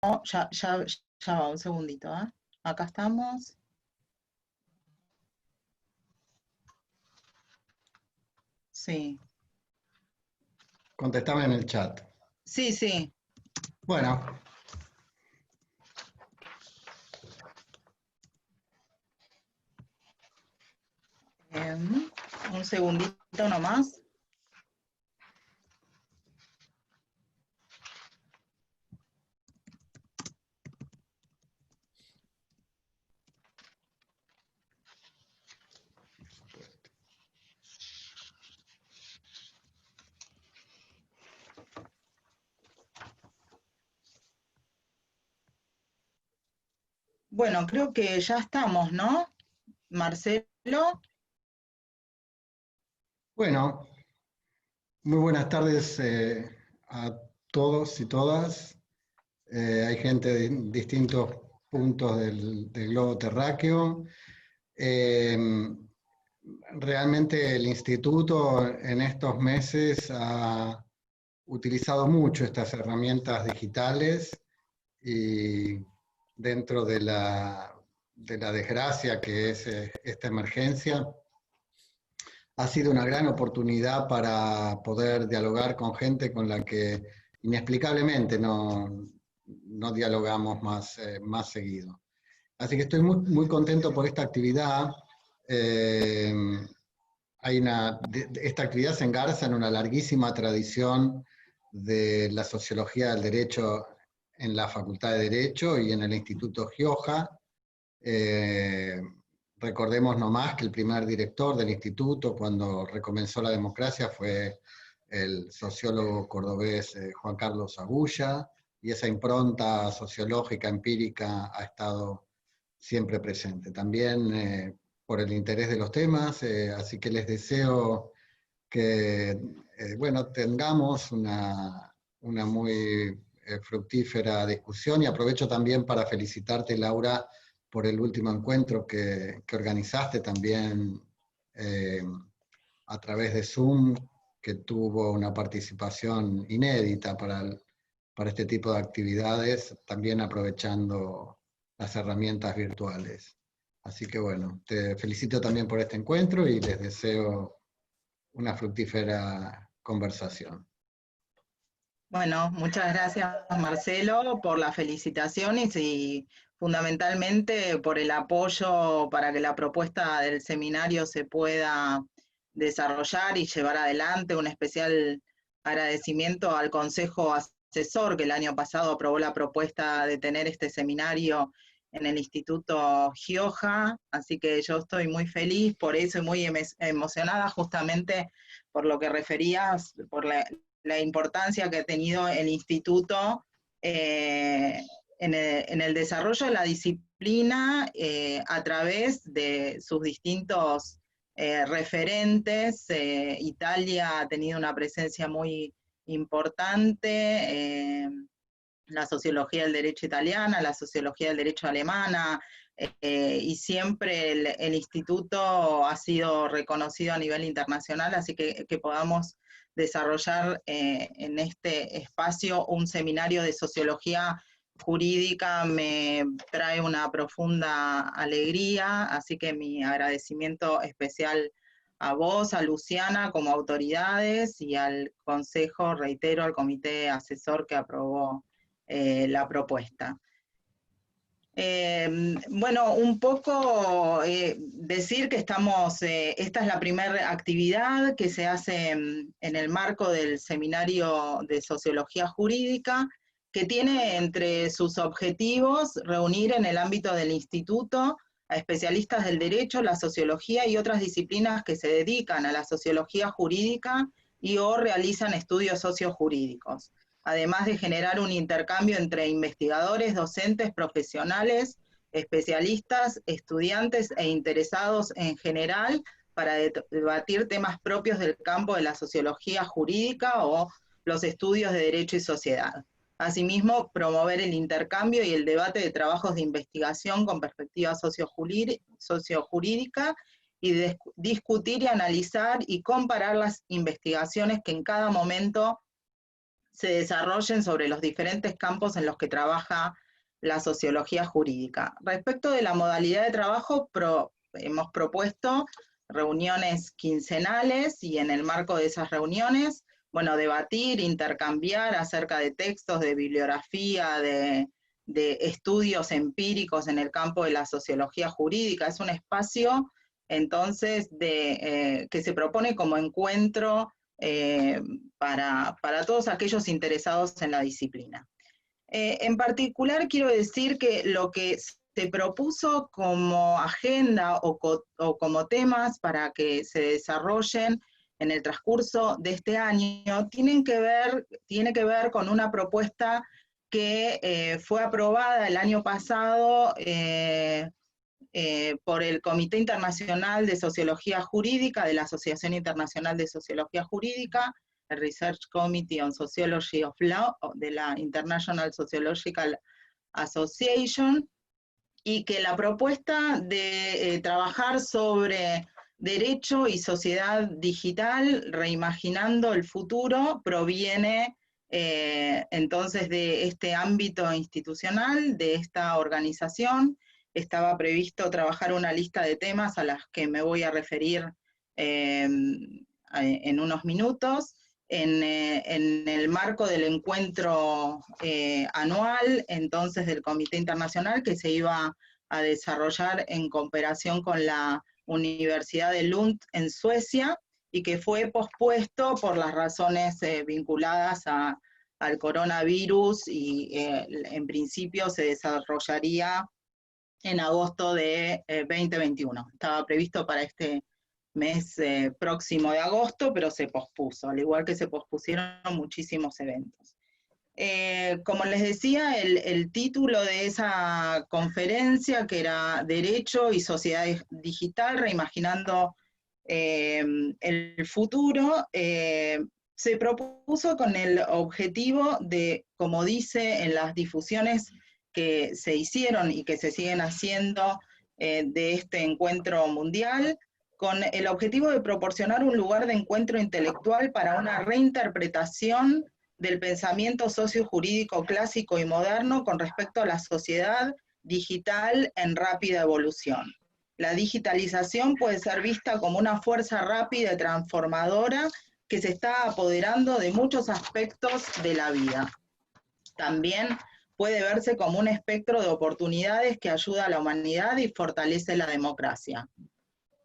ya va, un segundito, ¿eh? Acá estamos. Sí. Contestame en el chat. Sí, sí. Bueno. Un segundito nomás. Bueno, creo que ya estamos, ¿no? Marcelo. Bueno, muy buenas tardes a todos y todas. Hay gente de distintos puntos del globo terráqueo. Realmente el instituto en estos meses ha utilizado mucho estas herramientas digitales y dentro de la desgracia que es esta emergencia, ha sido una gran oportunidad para poder dialogar con gente con la que inexplicablemente no dialogamos más seguido. Así que estoy muy contento por esta actividad. Eh, Esta actividad se engarza en una larguísima tradición de la sociología del derecho en la Facultad de Derecho y en el Instituto Gioja. Recordemos nomás que el primer director del instituto cuando recomenzó la democracia fue el sociólogo cordobés Juan Carlos Agulla, y esa impronta sociológica, empírica, ha estado siempre presente. También por el interés de los temas, así que les deseo que tengamos una muy fructífera discusión, y aprovecho también para felicitarte, Laura, por el último encuentro que organizaste también a través de Zoom, que tuvo una participación inédita para este tipo de actividades, también aprovechando las herramientas virtuales. Así que bueno, te felicito también por este encuentro y les deseo una fructífera conversación. Bueno, muchas gracias, Marcelo, por las felicitaciones y fundamentalmente por el apoyo para que la propuesta del seminario se pueda desarrollar y llevar adelante. Un especial agradecimiento al Consejo Asesor, que el año pasado aprobó la propuesta de tener este seminario en el Instituto Gioja, así que yo estoy muy feliz por eso y muy emocionada justamente por lo que referías, por la importancia que ha tenido el instituto en el desarrollo de la disciplina a través de sus distintos referentes. Italia ha tenido una presencia muy importante, la sociología del derecho italiana, la sociología del derecho alemana, y siempre el instituto ha sido reconocido a nivel internacional, así que podamos desarrollar en este espacio un seminario de sociología jurídica me trae una profunda alegría, así que mi agradecimiento especial a vos, a Luciana como autoridades y al Consejo, reitero, al comité asesor que aprobó la propuesta. Bueno, un poco decir que estamos, esta es la primera actividad que se hace en el marco del Seminario de Sociología Jurídica, que tiene entre sus objetivos reunir en el ámbito del instituto a especialistas del derecho, la sociología y otras disciplinas que se dedican a la sociología jurídica y o realizan estudios sociojurídicos, además de generar un intercambio entre investigadores, docentes, profesionales, especialistas, estudiantes e interesados en general para debatir temas propios del campo de la sociología jurídica o los estudios de derecho y sociedad. Asimismo, promover el intercambio y el debate de trabajos de investigación con perspectiva sociojurídica y discutir y analizar y comparar las investigaciones que en cada momento se desarrollen sobre los diferentes campos en los que trabaja la sociología jurídica. Respecto de la modalidad de trabajo, hemos propuesto reuniones quincenales y en el marco de esas reuniones, bueno, debatir, intercambiar acerca de textos, de bibliografía, de estudios empíricos en el campo de la sociología jurídica. Es un espacio, entonces, que se propone como encuentro para todos aquellos interesados en la disciplina. En particular, quiero decir que lo que se propuso como agenda o como temas para que se desarrollen en el transcurso de este año tiene que ver con una propuesta que fue aprobada el año pasado por el Comité Internacional de Sociología Jurídica de la Asociación Internacional de Sociología Jurídica, el Research Committee on Sociology of Law de la International Sociological Association, y que la propuesta de trabajar sobre derecho y sociedad digital, reimaginando el futuro, proviene entonces de este ámbito institucional, de esta organización. Estaba previsto trabajar una lista de temas a las que me voy a referir en unos minutos, en el marco del encuentro anual, entonces, del Comité Internacional, que se iba a desarrollar en cooperación con la Universidad de Lund en Suecia, y que fue pospuesto por las razones vinculadas al coronavirus, y en principio se desarrollaría en agosto de 2021. Estaba previsto para este mes próximo de agosto, pero se pospuso, al igual que se pospusieron muchísimos eventos. Como les decía, el título de esa conferencia, que era Derecho y Sociedad Digital, reimaginando el futuro, se propuso con el objetivo de, como dice en las difusiones que se hicieron y que se siguen haciendo de este encuentro mundial, con el objetivo de proporcionar un lugar de encuentro intelectual para una reinterpretación del pensamiento sociojurídico clásico y moderno con respecto a la sociedad digital en rápida evolución. La digitalización puede ser vista como una fuerza rápida y transformadora que se está apoderando de muchos aspectos de la vida. También puede verse como un espectro de oportunidades que ayuda a la humanidad y fortalece la democracia.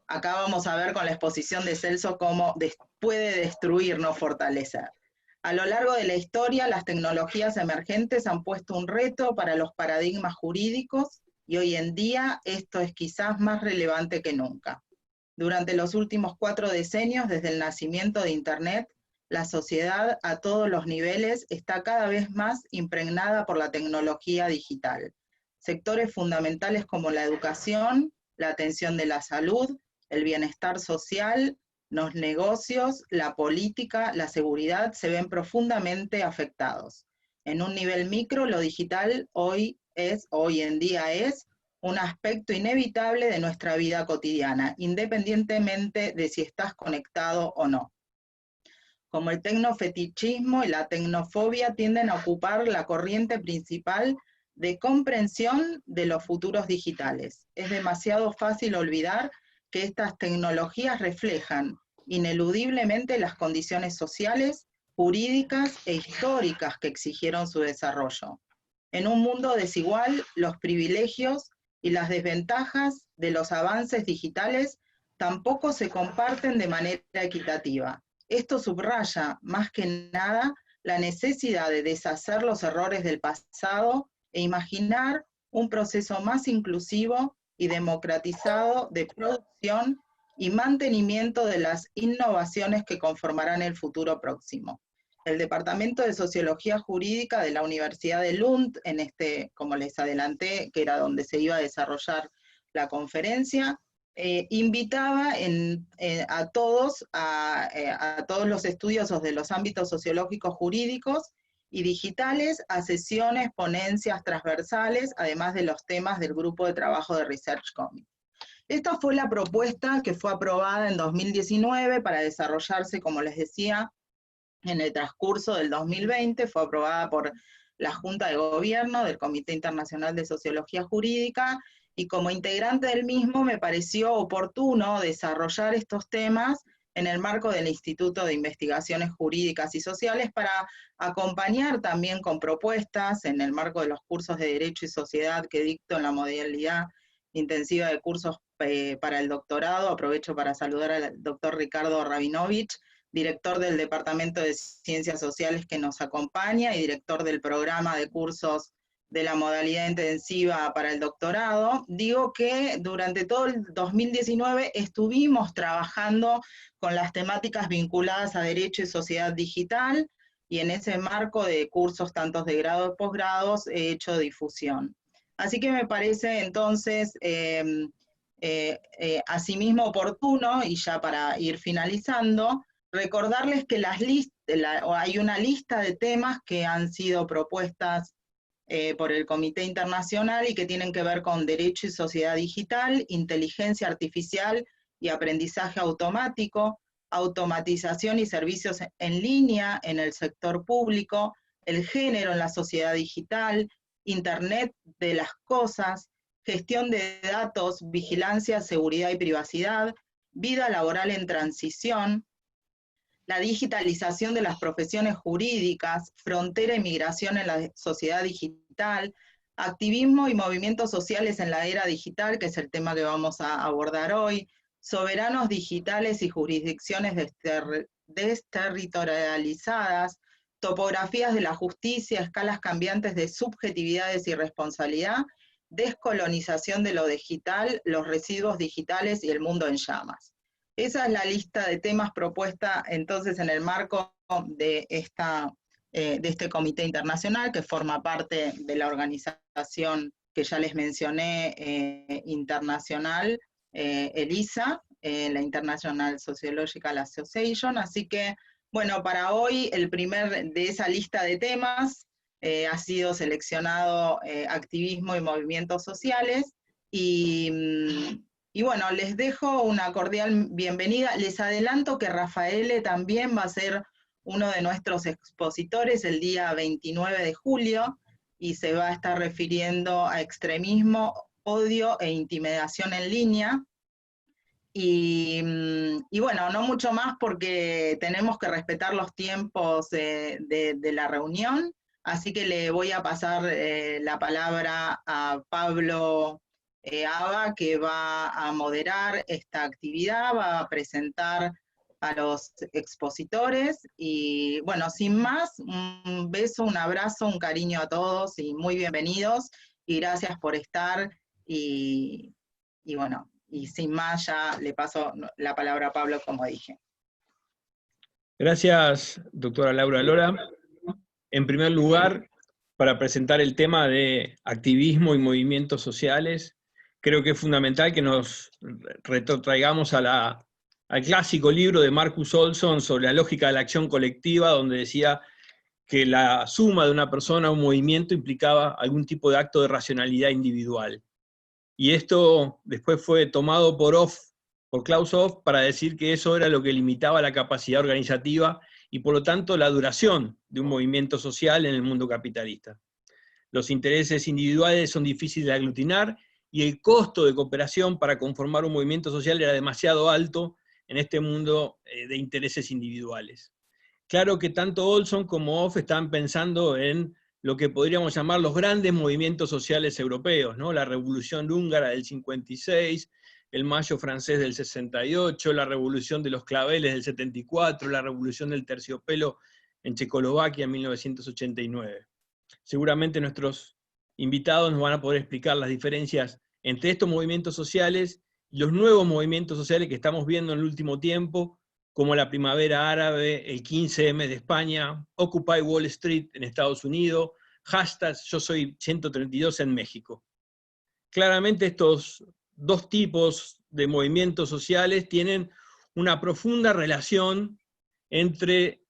Acá vamos a ver con la exposición de Celso cómo puede destruir, no fortalecer. A lo largo de la historia, las tecnologías emergentes han puesto un reto para los paradigmas jurídicos, y hoy en día esto es quizás más relevante que nunca. Durante los últimos 4 decenios, desde el nacimiento de Internet, la sociedad a todos los niveles está cada vez más impregnada por la tecnología digital. Sectores fundamentales como la educación, la atención de la salud, el bienestar social, los negocios, la política, la seguridad se ven profundamente afectados. En un nivel micro, lo digital hoy en día es un aspecto inevitable de nuestra vida cotidiana, independientemente de si estás conectado o no. Como el tecnofetichismo y la tecnofobia tienden a ocupar la corriente principal de comprensión de los futuros digitales. Es demasiado fácil olvidar que estas tecnologías reflejan ineludiblemente las condiciones sociales, jurídicas e históricas que exigieron su desarrollo. En un mundo desigual, los privilegios y las desventajas de los avances digitales tampoco se comparten de manera equitativa. Esto subraya, más que nada, la necesidad de deshacer los errores del pasado e imaginar un proceso más inclusivo y democratizado de producción y mantenimiento de las innovaciones que conformarán el futuro próximo. El Departamento de Sociología Jurídica de la Universidad de Lund, como les adelanté, que era donde se iba a desarrollar la conferencia, invitaba a todos los estudiosos de los ámbitos sociológicos jurídicos y digitales a sesiones, ponencias transversales, además de los temas del grupo de trabajo de Research Committee. Esta fue la propuesta que fue aprobada en 2019 para desarrollarse, como les decía, en el transcurso del 2020, fue aprobada por la Junta de Gobierno del Comité Internacional de Sociología Jurídica, y como integrante del mismo me pareció oportuno desarrollar estos temas en el marco del Instituto de Investigaciones Jurídicas y Sociales para acompañar también con propuestas en el marco de los cursos de Derecho y Sociedad que dicto en la modalidad intensiva de cursos para el doctorado. Aprovecho para saludar al doctor Ricardo Rabinovich, director del Departamento de Ciencias Sociales que nos acompaña y director del programa de cursos de la modalidad intensiva para el doctorado. Digo que durante todo el 2019 estuvimos trabajando con las temáticas vinculadas a Derecho y Sociedad Digital, y en ese marco de cursos tanto de grado y posgrados he hecho difusión. Así que me parece entonces asimismo oportuno, y ya para ir finalizando, recordarles que hay una lista de temas que han sido propuestas por el Comité Internacional y que tienen que ver con Derecho y Sociedad Digital, Inteligencia Artificial y Aprendizaje Automático, Automatización y Servicios en línea en el sector público, el género en la sociedad digital, Internet de las cosas, gestión de datos, vigilancia, seguridad y privacidad, vida laboral en transición, la digitalización de las profesiones jurídicas, frontera y migración en la sociedad digital, activismo y movimientos sociales en la era digital, que es el tema que vamos a abordar hoy, soberanos digitales y jurisdicciones desterritorializadas, topografías de la justicia, escalas cambiantes de subjetividades y responsabilidad, descolonización de lo digital, los residuos digitales y el mundo en llamas. Esa es la lista de temas propuesta entonces en el marco de este comité internacional que forma parte de la organización que ya les mencioné, internacional, ELISA, la International Sociological Association. Así que, bueno, para hoy el primer de esa lista de temas ha sido seleccionado activismo y movimientos sociales, y bueno, les dejo una cordial bienvenida. Les adelanto que Rafaele también va a ser uno de nuestros expositores el día 29 de julio, y se va a estar refiriendo a extremismo, odio e intimidación en línea. Y bueno, no mucho más porque tenemos que respetar los tiempos de la reunión, así que le voy a pasar la palabra a Pablo Aba, que va a moderar esta actividad, va a presentar a los expositores, y bueno, sin más, un beso, un abrazo, un cariño a todos y muy bienvenidos, y gracias por estar, y bueno, y sin más ya le paso la palabra a Pablo, como dije. Gracias, doctora Laura Lora. En primer lugar, para presentar el tema de activismo y movimientos sociales, creo que es fundamental que nos retrotraigamos al clásico libro de Marcus Olson sobre la lógica de la acción colectiva, donde decía que la suma de una persona o un movimiento implicaba algún tipo de acto de racionalidad individual. Y esto después fue tomado por Klaus Hoff para decir que eso era lo que limitaba la capacidad organizativa y por lo tanto la duración de un movimiento social en el mundo capitalista. Los intereses individuales son difíciles de aglutinar y el costo de cooperación para conformar un movimiento social era demasiado alto en este mundo de intereses individuales. Claro que tanto Olson como Hoff estaban pensando en lo que podríamos llamar los grandes movimientos sociales europeos, ¿no? La Revolución Húngara del 56, el Mayo francés del 68, la Revolución de los Claveles del 74, la Revolución del Terciopelo en Checoslovaquia en 1989. Seguramente nuestros invitados nos van a poder explicar las diferencias entre estos movimientos sociales y los nuevos movimientos sociales que estamos viendo en el último tiempo, como la Primavera Árabe, el 15M de España, Occupy Wall Street en Estados Unidos, hashtag Yo Soy 132 en México. Claramente estos dos tipos de movimientos sociales tienen una profunda relación entre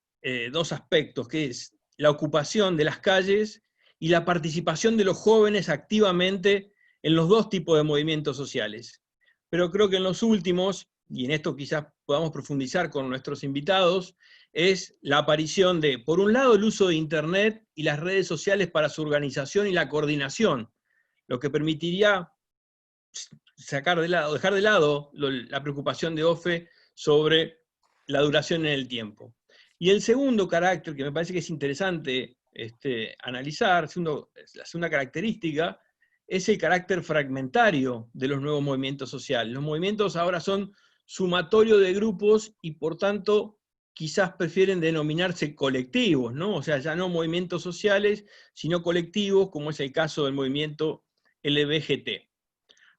dos aspectos, que es la ocupación de las calles y la participación de los jóvenes activamente en los dos tipos de movimientos sociales. Pero creo que en los últimos, y en esto quizás podamos profundizar con nuestros invitados, es la aparición de, por un lado, el uso de Internet y las redes sociales para su organización y la coordinación, lo que permitiría dejar de lado la preocupación de Offe sobre la duración en el tiempo. Y el segundo carácter, que me parece que es interesante analizar, la segunda característica, es el carácter fragmentario de los nuevos movimientos sociales. Los movimientos ahora son sumatorio de grupos y por tanto quizás prefieren denominarse colectivos, ¿no? O sea, ya no movimientos sociales, sino colectivos, como es el caso del movimiento LBGT.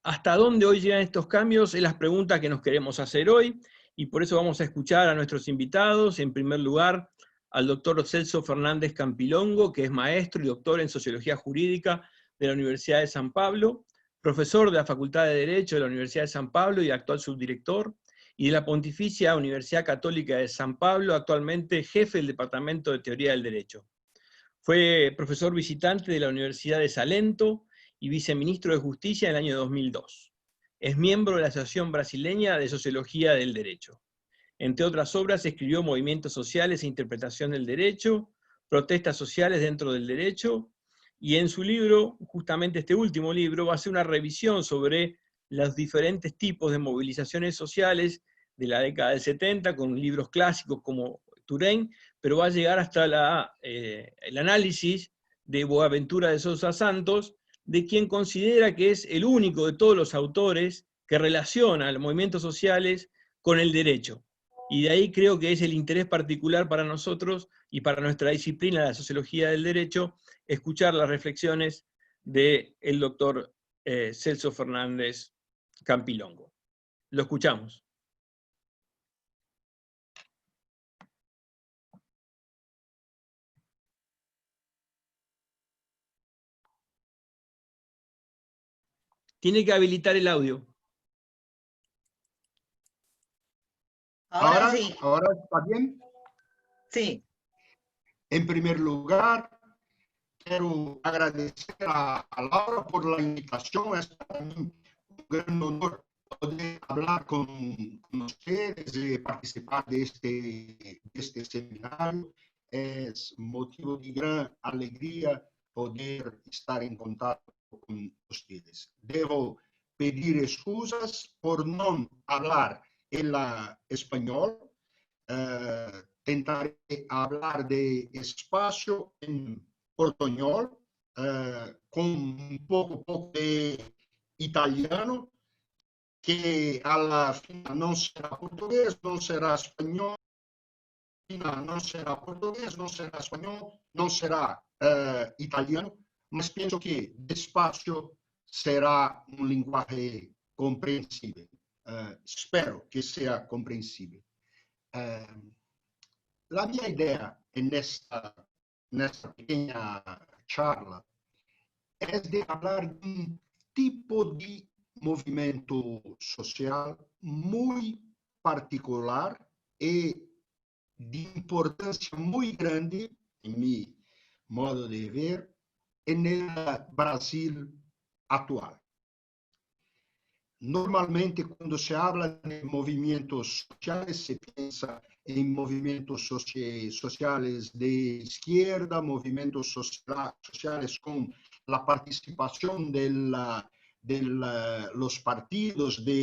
¿Hasta dónde hoy llegan estos cambios? Es la pregunta que nos queremos hacer hoy, y por eso vamos a escuchar a nuestros invitados. En primer lugar, al doctor Celso Fernández Campilongo, que es maestro y doctor en Sociología Jurídica de la Universidad de San Pablo, profesor de la Facultad de Derecho de la Universidad de San Pablo y actual subdirector, y de la Pontificia Universidad Católica de San Pablo, actualmente jefe del Departamento de Teoría del Derecho. Fue profesor visitante de la Universidad de Salento y viceministro de Justicia en el año 2002. Es miembro de la Asociación Brasileña de Sociología del Derecho. Entre otras obras escribió Movimientos Sociales e Interpretación del Derecho, Protestas Sociales dentro del Derecho, y en su libro, justamente este último libro, va a hacer una revisión sobre los diferentes tipos de movilizaciones sociales de la década del 70, con libros clásicos como Turén, pero va a llegar hasta el análisis de Boaventura de Sousa Santos, de quien considera que es el único de todos los autores que relaciona los movimientos sociales con el derecho. Y de ahí creo que es el interés particular para nosotros y para nuestra disciplina, la sociología del derecho, escuchar las reflexiones del doctor Celso Fernández Campilongo. Lo escuchamos. Tiene que habilitar el audio. Ahora sí. ¿Ahora está bien? Sí. En primer lugar, quiero agradecer a Laura por la invitación. Es para mí un gran honor poder hablar con ustedes y participar de este seminario. Es motivo de gran alegría poder estar en contacto con ustedes. Debo pedir excusas por no hablar en español. Tentaré hablar de espacio en portuñol, con un poco de italiano, que a la final no será portugués, no será español, no será portugués, no será español, no será italiano, mas pienso que despacio será un lenguaje comprensible. Espero que sea comprensible. La mia idea en esta pequeña charla es de hablar de un tipo de movimiento social muy particular y de importancia muy grande, en mi modo de ver, en el Brasil actual. Normalmente, cuando se habla de movimientos sociales, se piensa en movimientos sociales de izquierda, movimientos sociales con la participación de los partidos de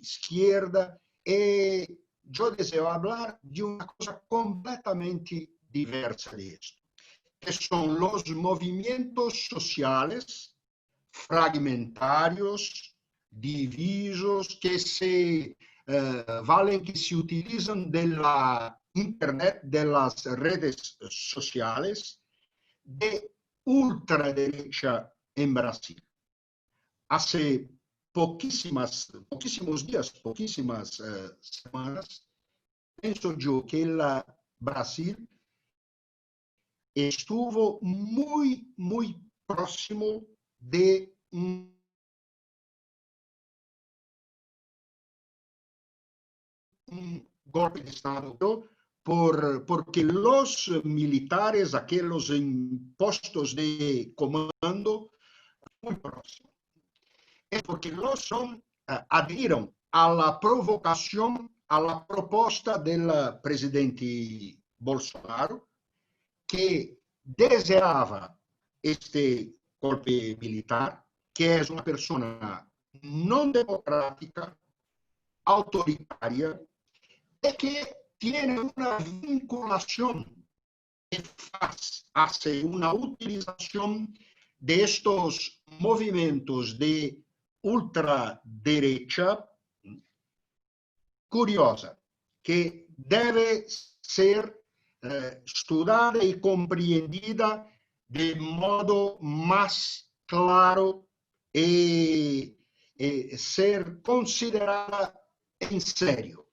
izquierda. Yo deseo hablar de una cosa completamente diversa de esto, que son los movimientos sociales fragmentarios, divisos, que se que se utilizan de la internet, de las redes sociales, de ultraderecha en Brasil. Hace poquísimos días, poquísimas semanas, pienso yo que Brasil estuvo muy próximo de un golpe de Estado porque los militares, aquellos en puestos de comando, muy próximos. Es porque los adhirieron a la provocación, a la propuesta del presidente Bolsonaro, que deseaba este golpe militar, que es una persona no democrática, autoritaria, y que tiene una vinculación que hace una utilización de estos movimientos de ultraderecha curiosa, que debe ser estudiada y comprendida de modo más claro y ser considerada en serio.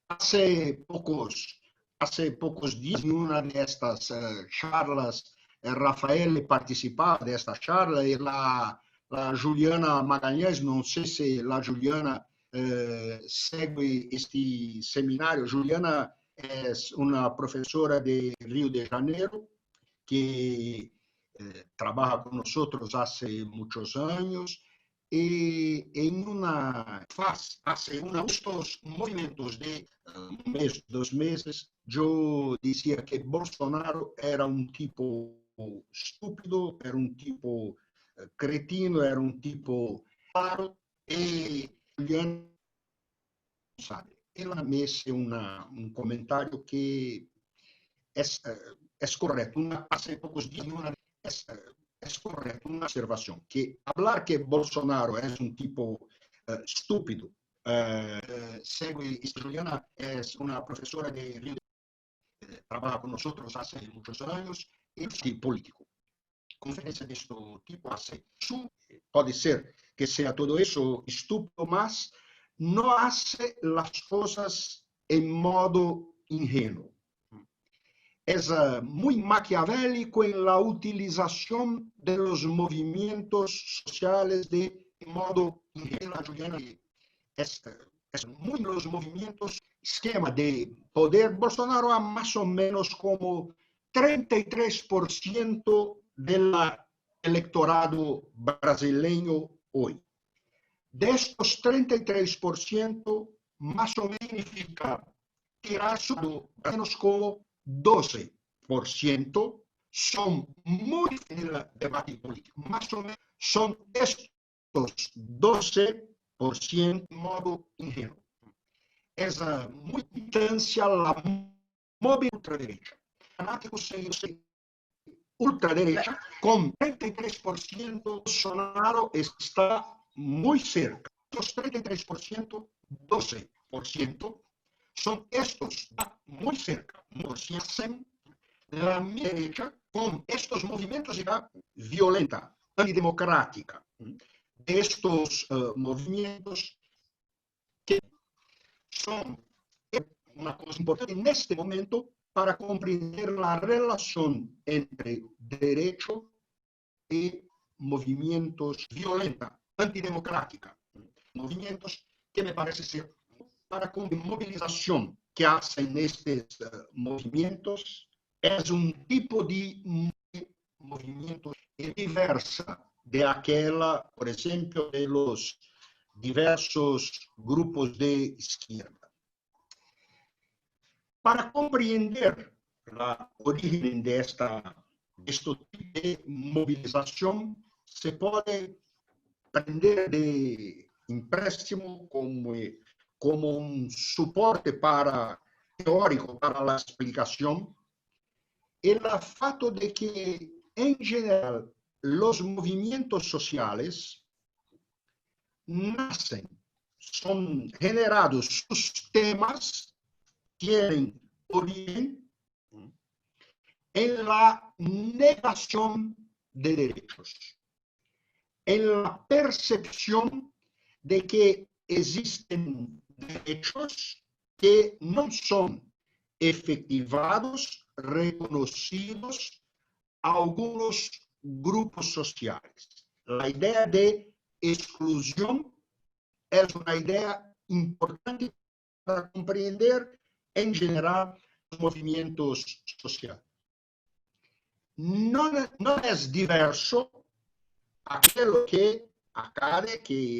Hace pocos días, en una de estas charlas, Rafael participaba de esta charla y la Juliana Magalhães, no sé si la Juliana segue este seminario. Juliana es una profesora de Río de Janeiro que trabaja con nosotros hace muchos años y hace estos movimientos de un mes, 2 meses, yo decía que Bolsonaro era un tipo estúpido, era un tipo cretino, era un tipo claro, y Julián sabe. Él me hizo un comentario que es correcto. Hace pocos días es correcto una observación, que hablar que Bolsonaro es un tipo estúpido. Juliana es una profesora de Río de trabaja con nosotros hace muchos años, es político. Conferencia de este tipo puede ser que sea todo eso estúpido, mas no hace las cosas en modo ingenuo. Es muy maquiavélico en la utilización de los movimientos sociales de modo ingenuo. Juliana es muy los movimientos, esquema de poder. Bolsonaro a más o menos como 33% del electorado brasileño hoy. De estos 33%, más o menos significa tirar menos como 12% son muy en el debate político. Más o menos son estos 12% de modo ingenuo. Es muy intensa la móvil ultraderecha. Fanáticos ultraderecha, con 33%, Bolsonaro está muy cerca. Los 33%, 12%, son estos muy cerca. Hacen la derecha con estos movimientos violenta, antidemocrática. De estos movimientos que son una cosa importante en este momento para comprender la relación entre derecho y movimientos violenta, antidemocrática. Movimientos que me parece ser para con movilización que hacen estos movimientos es un tipo de movimiento diversa de aquella, por ejemplo, de los diversos grupos de izquierda. Para comprender la origen de este tipo de movilización, se puede prender de empréstimo como un soporte teórico para la explicación el fato de que, en general, los movimientos sociales nacen, son generados, sus temas tienen origen en la negación de derechos, en la percepción de que existen derechos que no son efectivados, reconocidos a algunos grupos sociales. La idea de exclusión es una idea importante para comprender en general los movimientos sociales. No es diverso aquello que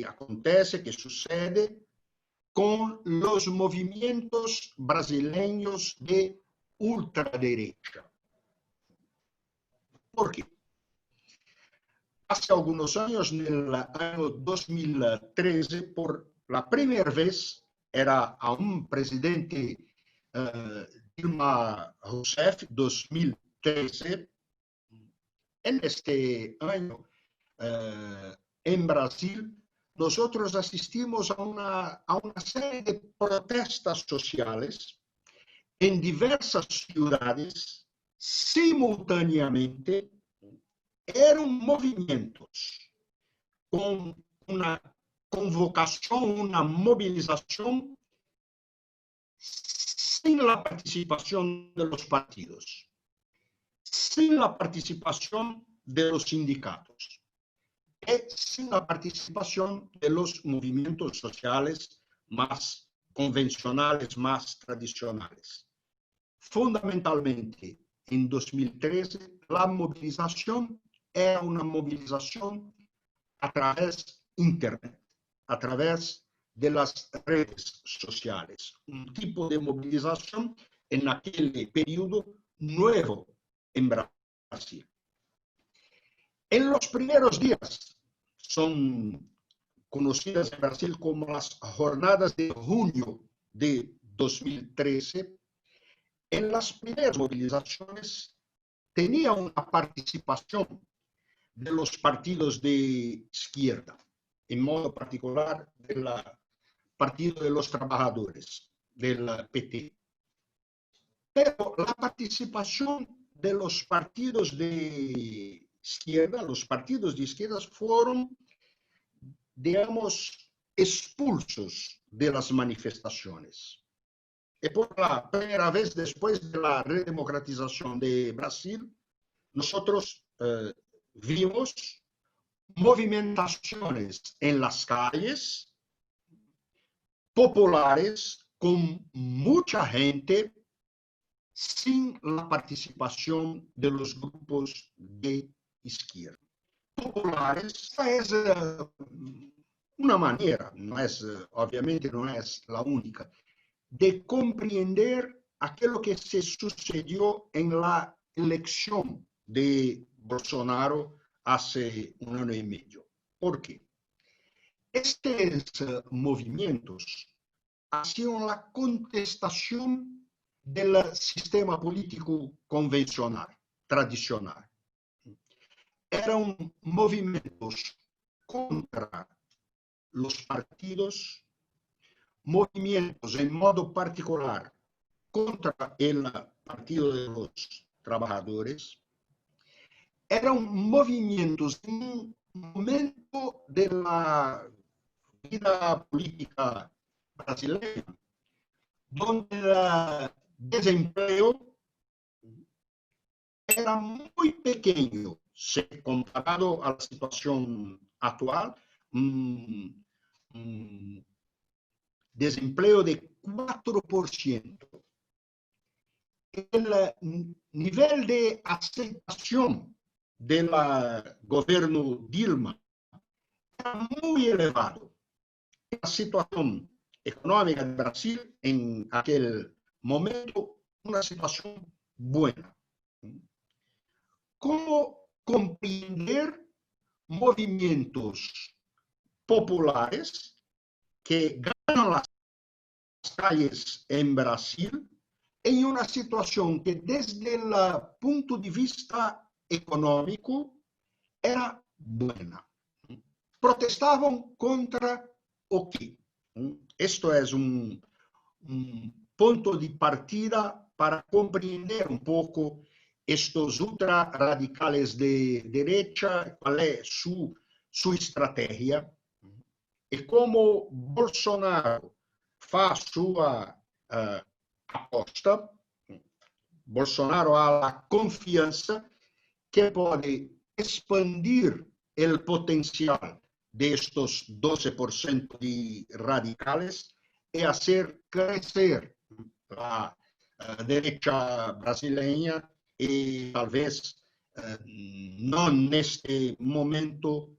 acontece, que sucede con los movimientos brasileños de ultraderecha. ¿Por qué? Hace algunos años, en el año 2013, por la primera vez, era aún presidente Dilma Rousseff, 2013. En este año, en Brasil, nosotros asistimos a una serie de protestas sociales en diversas ciudades simultáneamente. Eran movimientos con una convocación, una movilización sin la participación de los partidos, sin la participación de los sindicatos y sin la participación de los movimientos sociales más convencionales, más tradicionales. Fundamentalmente, en 2013, la movilización era una movilización a través de Internet, a través de las redes sociales. Un tipo de movilización en aquel periodo nuevo en Brasil. En los primeros días son conocidas en Brasil como las jornadas de junio de 2013. En las primeras movilizaciones tenía una participación de los partidos de izquierda, en modo particular del Partido de los Trabajadores, del PT. Pero la participación de los partidos de izquierda fueron, digamos, expulsos de las manifestaciones. Y por la primera vez después de la redemocratización de Brasil, nosotros vimos movimentaciones en las calles populares con mucha gente sin la participación de los grupos de izquierda. Populares es una manera, obviamente no es la única, de comprender aquello que se sucedió en la elección de Bolsonaro hace un año y medio. ¿Por qué? Estos movimientos hacían la contestación del sistema político convencional, tradicional. Eran movimientos contra los partidos, movimientos en modo particular contra el Partido de los Trabajadores. Eran movimientos en un momento de la vida política brasileña, donde el desempleo era muy pequeño comparado a la situación actual. Desempleo de 4%. El nivel de aceptación del gobierno Dilma era muy elevado. La situación económica de Brasil en aquel momento, una situación buena. ¿Cómo comprender movimientos populares que ganan las calles en Brasil en una situación que desde el punto de vista económico era buena? Protestaban contra o qué. Esto es un punto de partida para comprender un poco estos ultra radicales de derecha, cuál es su estrategia y cómo Bolsonaro fa sua aposta. Bolsonaro ha la confianza que puede expandir el potencial de estos 12% de radicales y hacer crecer la derecha brasileña y tal vez no en este momento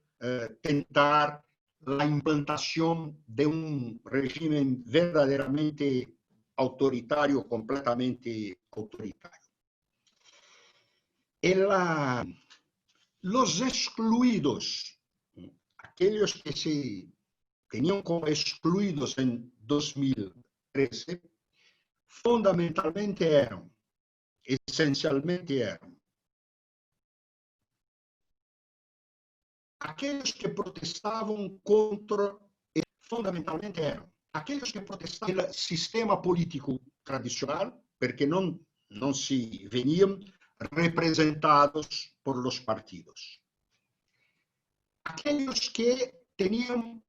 tentar la implantación de un régimen verdaderamente autoritario, completamente autoritario. Los excluidos, aquellos que se tenían como excluidos en 2013, fundamentalmente esencialmente eran aquellos que protestaban fundamentalmente eran aquellos que protestaban el sistema político tradicional, porque no se venían representados por los partidos. Aquellos que venían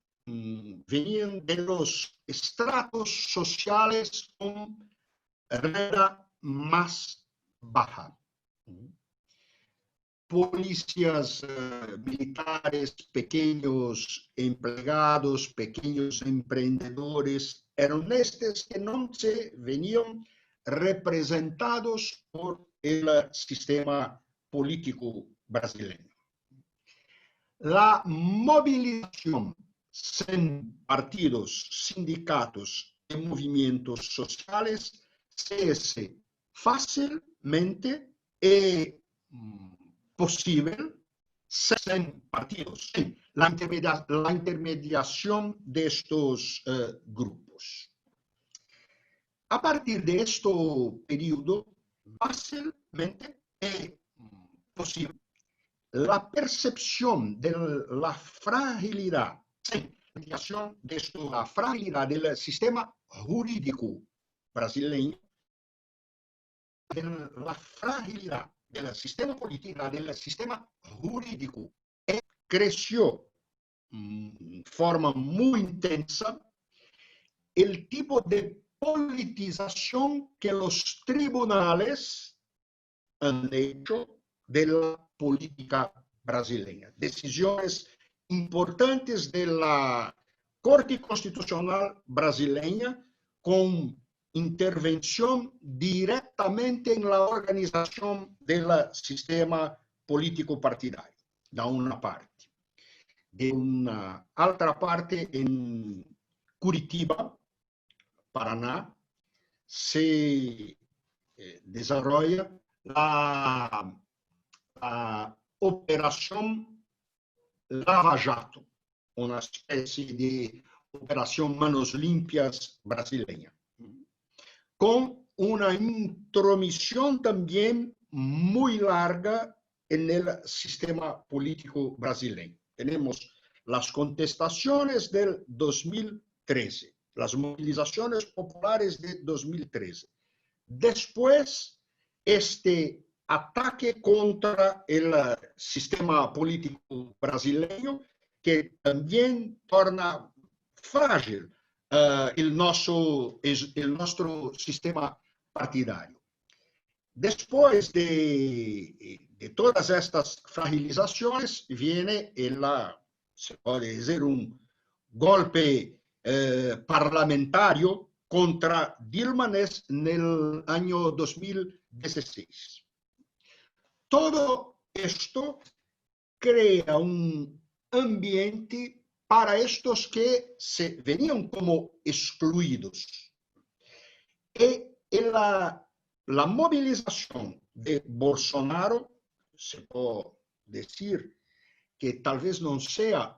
de los estratos sociales con renta más baja. Policías militares, pequeños empleados, pequeños emprendedores, eran estos que no se venían representados por el sistema político brasileño. La movilización sin partidos, sindicatos y movimientos sociales se hace fácilmente y posible sin partidos, sin la intermediación de estos grupos. A partir de este periodo, fácilmente es posible la percepción de la fragilidad, la fragilidad del sistema jurídico brasileño, de la fragilidad del sistema político, del sistema jurídico, creció de forma muy intensa el tipo de politización que los tribunales han hecho de la política brasileña. Decisiones importantes de la Corte Constitucional brasileña con intervención directamente en la organización del sistema político partidario, de una parte. De una otra parte, en Curitiba, Paraná, se desarrolla la Operación Lava Jato, una especie de operación manos limpias brasileña, con una intromisión también muy larga en el sistema político brasileño. Tenemos las contestaciones del 2013, las movilizaciones populares de 2013. Después, este ataque contra el sistema político brasileño, que también torna frágil el nuestro sistema partidario. Después de todas estas fragilizaciones, viene se puede decir, un golpe parlamentario contra Dilma en el año 2016. Todo esto crea un ambiente para estos que se venían como excluidos. Y la movilización de Bolsonaro, se puede decir que tal vez no sea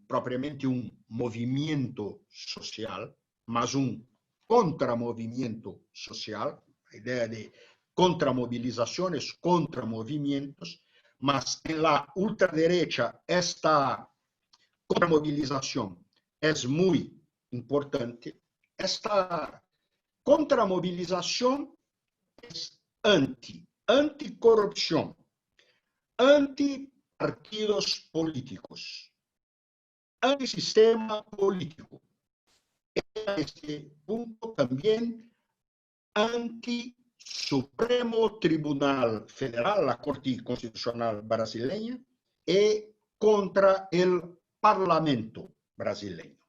propiamente un movimiento social, mas un contramovimiento social, la idea de contramovilizaciones, contramovimientos, mas en la ultraderecha esta contramovilización es muy importante. Esta contramovilización es anticorrupción, antipartidos políticos, antisistema político. A este punto también anti-Supremo Tribunal Federal, la Corte Constitucional brasileña, y contra el Parlamento brasileño.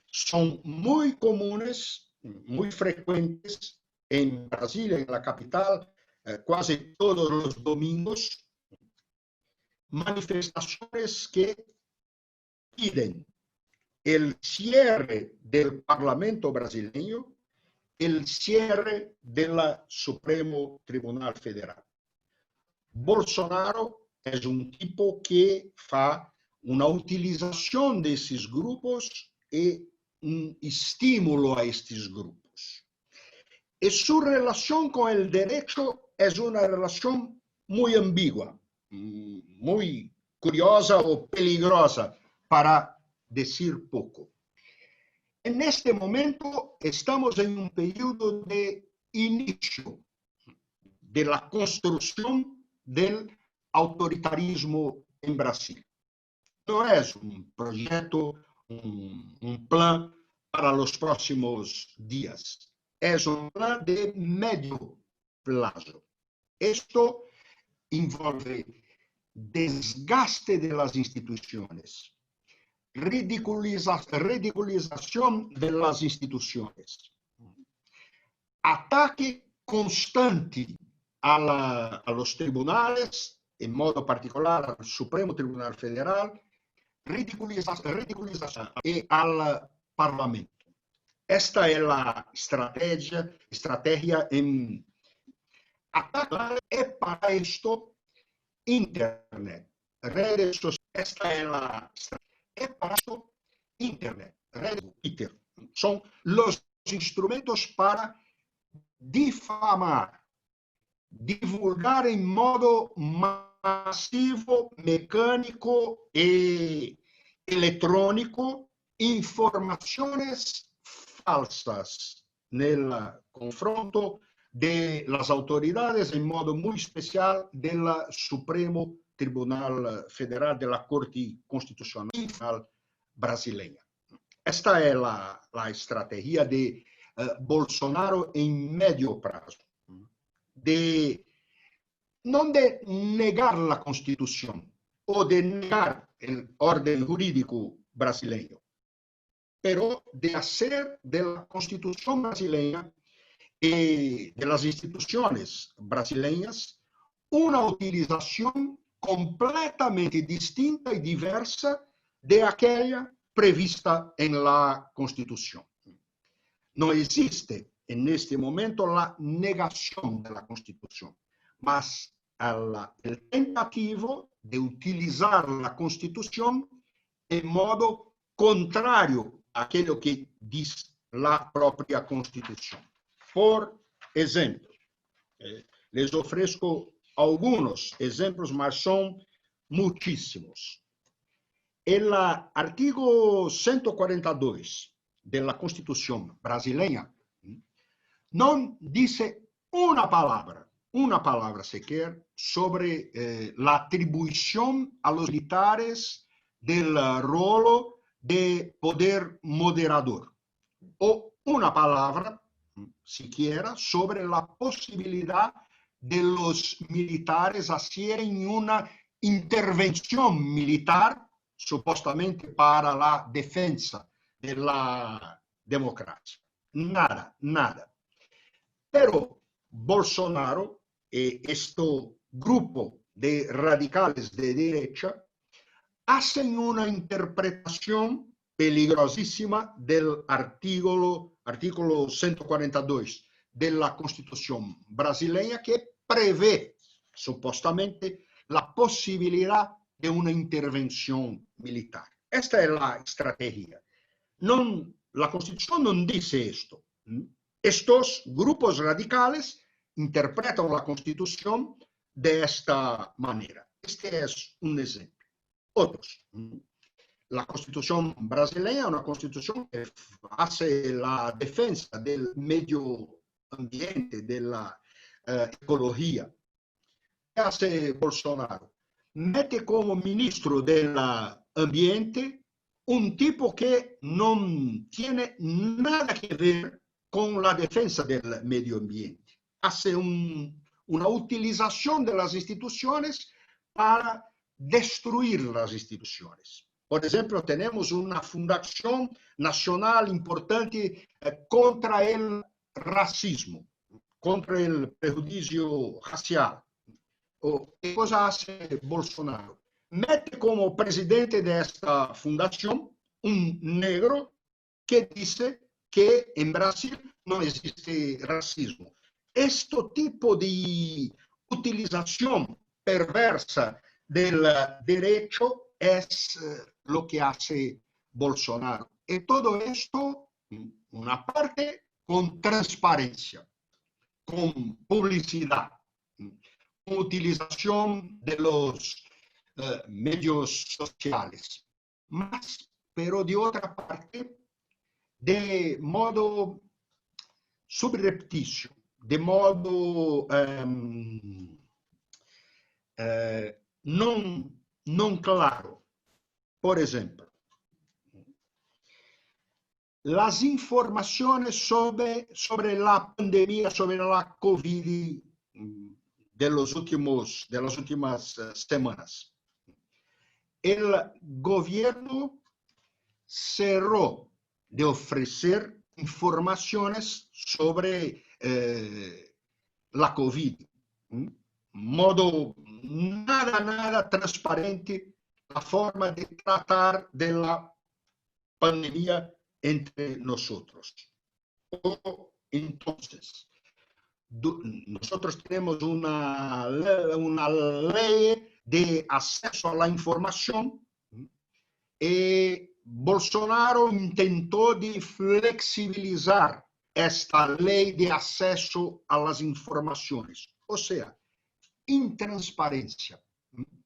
Son muy comunes, muy frecuentes en Brasilia, en la capital, casi todos los domingos, manifestaciones que piden el cierre del Parlamento brasileño el cierre del Supremo Tribunal Federal. Bolsonaro es un tipo que fa una utilización de esos grupos y un estímulo a estos grupos. Y su relación con el derecho es una relación muy ambigua, muy curiosa o peligrosa, para decir poco. En este momento estamos en un periodo de inicio de la construcción del autoritarismo en Brasil. No es un proyecto, un plan para los próximos días. Es un plan de medio plazo. Esto envolve desgaste de las instituciones, ridiculización de las instituciones, ataque constante a los tribunales, en modo particular al Supremo Tribunal Federal, ridiculización y al Parlamento. Esta es la estrategia en atacar. Y para esto, Internet, redes sociales. Esta es la estrategia. Y para esto, Internet, redes Twitter, son los instrumentos para difamar, divulgar en modo masivo, mecánico e electrónico informaciones falsas en el confronto de las autoridades, en modo muy especial del Supremo Tribunal Federal, de la Corte Constitucional brasileña. Esta es la estrategia de Bolsonaro en medio plazo, no de negar la Constitución o de negar el orden jurídico brasileño, pero de hacer de la Constitución brasileña y de las instituciones brasileñas una utilización completamente distinta y diversa de aquella prevista en la Constitución. No existe en este momento la negación de la Constitución, mas el tentativo de utilizar la Constitución en modo contrario a aquello que dice la propia Constitución. Por ejemplo, les ofrezco algunos ejemplos, mas son muchísimos. El artículo 142 de la Constitución brasileña no dice una palabra sequer sobre la atribución a los militares del rol de poder moderador, o una palabra siquiera sobre la posibilidad de los militares hacer una intervención militar supuestamente para la defensa de la democracia. Nada, nada. Pero Bolsonaro y este grupo de radicales de derecha hacen una interpretación peligrosísima del artículo 142 de la Constitución brasileña, que prevé supuestamente la posibilidad de una intervención militar. Esta es la estrategia. La Constitución no dice esto. Estos grupos radicales interpretan la Constitución de esta manera. Este es un ejemplo. Otros. La Constitución brasileña es una constitución que hace la defensa del medio ambiente, de la ecología. ¿Qué hace Bolsonaro? Mete como ministro del ambiente un tipo que no tiene nada que ver con la defensa del medio ambiente. Hace una utilización de las instituciones para destruir las instituciones. Por ejemplo, tenemos una fundación nacional importante contra el racismo, contra el prejuicio racial. ¿Qué cosa hace Bolsonaro? Mete como presidente de esta fundación un negro que dice que en Brasil no existe racismo. Este tipo de utilización perversa del derecho es lo que hace Bolsonaro. Y todo esto, una parte, con transparencia, con publicidad, con utilización de los medios sociales. Más, pero de otra parte, de modo subrepticio, de modo non claro. Por ejemplo, las informaciones sobre la pandemia, sobre la COVID de las últimas semanas. El gobierno cerró de ofrecer informaciones sobre la COVID. Modo nada transparente la forma de tratar de la pandemia entre nosotros. Entonces, nosotros tenemos una ley de acceso a la información y Bolsonaro intentó de flexibilizar esta ley de acceso a las informaciones. O sea, intransparencia,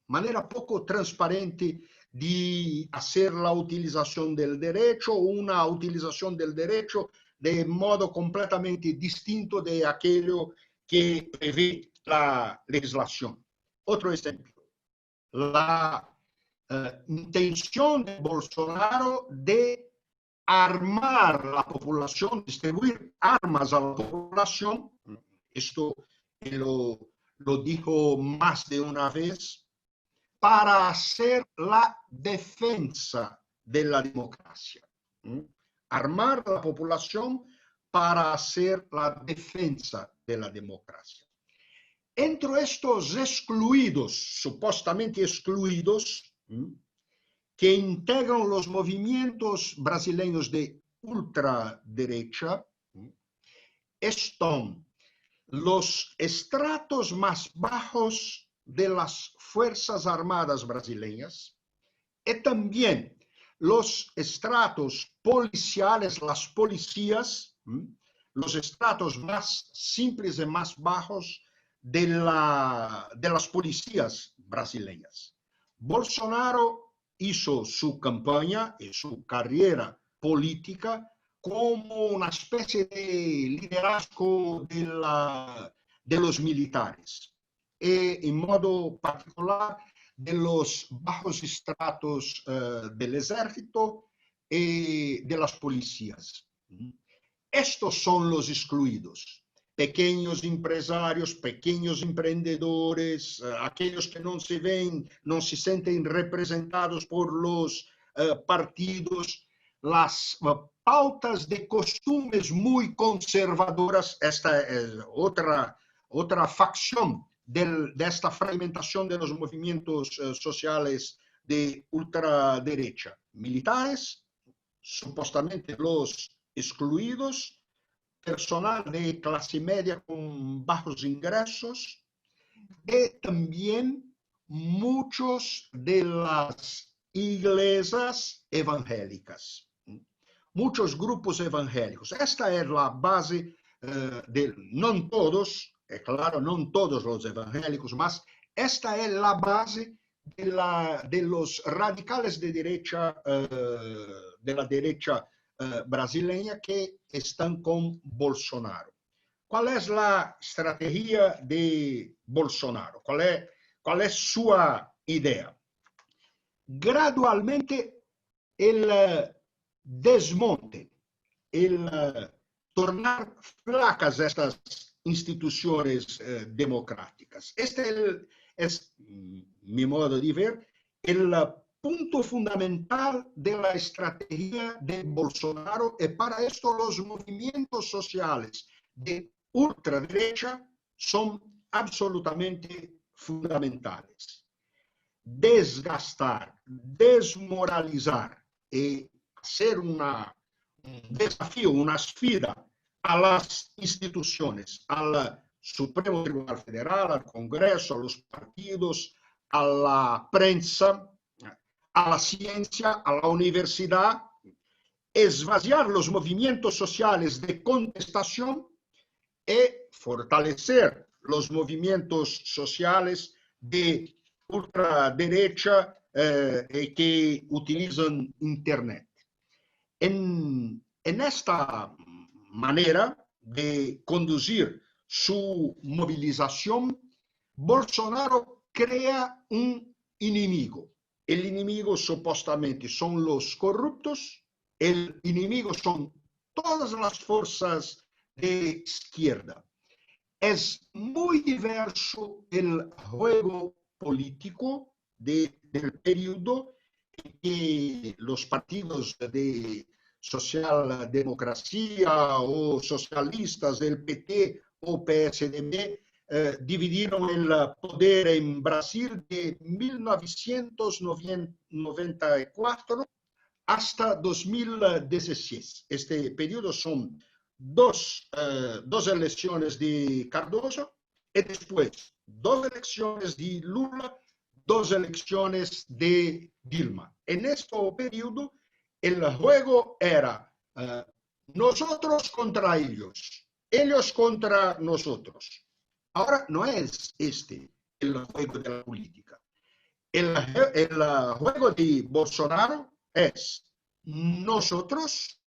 manera poco transparente de hacer la utilización del derecho, una utilización del derecho de modo completamente distinto de aquello que prevé la legislación. Otro ejemplo, la intención de Bolsonaro de armar la población, distribuir armas a la población, esto lo dijo más de una vez, para hacer la defensa de la democracia. Armar la población para hacer la defensa de la democracia. Entre estos excluidos, supuestamente excluidos, que integran los movimientos brasileños de ultraderecha, están los estratos más bajos de las Fuerzas Armadas brasileñas y también los estratos policiales, las policías, los estratos más simples y más bajos de las policías brasileñas. Bolsonaro hizo su campaña y su carrera política como una especie de liderazgo de los militares, en modo particular de los bajos estratos del ejército y de las policías. Estos son los excluidos. Pequeños empresarios, pequeños emprendedores, aquellos que no se ven, no se sienten representados por los partidos, las pautas de costumbres muy conservadoras. Esta es otra facción de esta fragmentación de los movimientos sociales de ultraderecha. Militares, supuestamente los excluidos, personal de clase media con bajos ingresos y también muchos de las iglesias evangélicas, muchos grupos evangélicos. Esta es la base no todos, es claro, no todos los evangélicos, mas esta es la base de los radicales de derecha, de la derecha brasileña que están con Bolsonaro. ¿Cuál es la estrategia de Bolsonaro? ¿Cuál es su idea? Gradualmente el desmonte, el tornar flacas estas instituciones democráticas. Este es mi modo de ver, el punto fundamental de la estrategia de Bolsonaro, y para esto los movimientos sociales de ultraderecha son absolutamente fundamentales. Desgastar, desmoralizar y hacer un desafío, una sfida a las instituciones, al Supremo Tribunal Federal, al Congreso, a los partidos, a la prensa, a la ciencia, a la universidad, esvaziar los movimientos sociales de contestación y fortalecer los movimientos sociales de ultraderecha que utilizan Internet. En esta manera de conducir su movilización, Bolsonaro crea un enemigo. El enemigo supuestamente son los corruptos, el enemigo son todas las fuerzas de izquierda. Es muy diverso el juego político del periodo en que los partidos de socialdemocracia o socialistas del PT o PSDB dividieron el poder en Brasil de 1994 hasta 2016. Este periodo son dos elecciones de Cardoso y después dos elecciones de Lula, dos elecciones de Dilma. En este periodo el juego era nosotros contra ellos contra nosotros. Ahora no es este el juego de la política. El juego de Bolsonaro es nosotros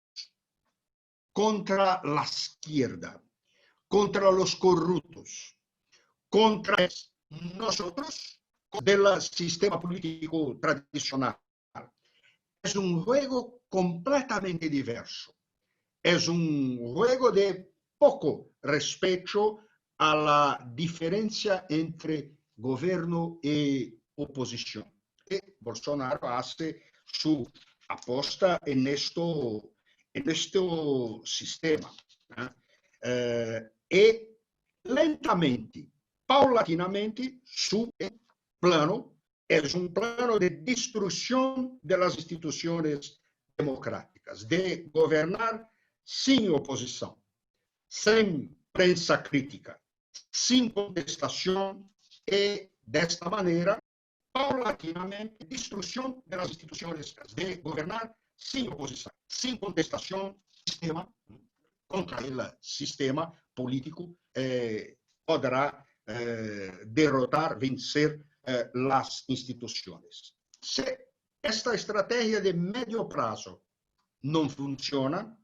contra la izquierda, contra los corruptos, contra nosotros del sistema político tradicional. Es un juego completamente diverso. Es un juego de poco respeto a la diferencia entre gobierno y oposición. Y Bolsonaro hace su aposta en este sistema. Y lentamente, paulatinamente, su plano es un plano de destrucción de las instituciones democráticas, de gobernar sin oposición, sin prensa crítica, sin contestación y de esta manera, paulatinamente, destrucción de las instituciones, de gobernar sin oposición, sin contestación, sistema contra el sistema político podrá derrotar, vencer las instituciones. Si esta estrategia de medio plazo no funciona,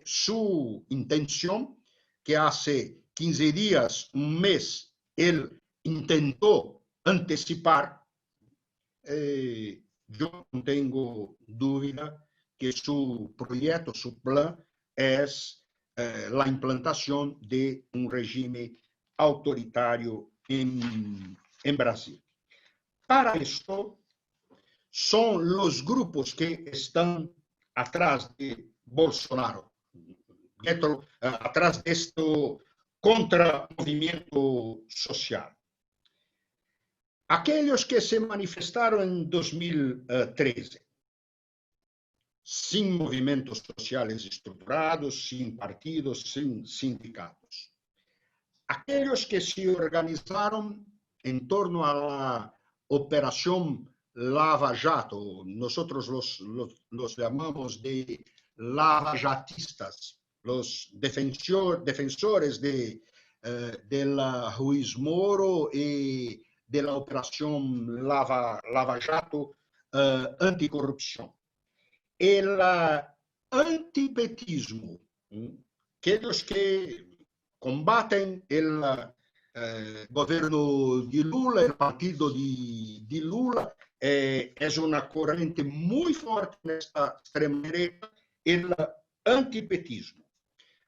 su intención, que hace 15 días, un mes, él intentó anticipar, yo no tengo duda que su proyecto, su plan, es la implantación de un régimen autoritario en Brasil. Para esto, son los grupos que están atrás de Bolsonaro, atrás de este contramovimiento social. Aquellos que se manifestaron en 2013, sin movimientos sociales estructurados, sin partidos, sin sindicatos. Aquellos que se organizaron en torno a la operación Lava Jato, nosotros los llamamos de lavajatistas, los defensores del juiz Moro y de la operación Lava Jato anticorrupción. El antipetismo, aquellos que combaten el gobierno de Lula, el partido de Lula, es una corriente muy fuerte en esta extrema derecha, el antipetismo.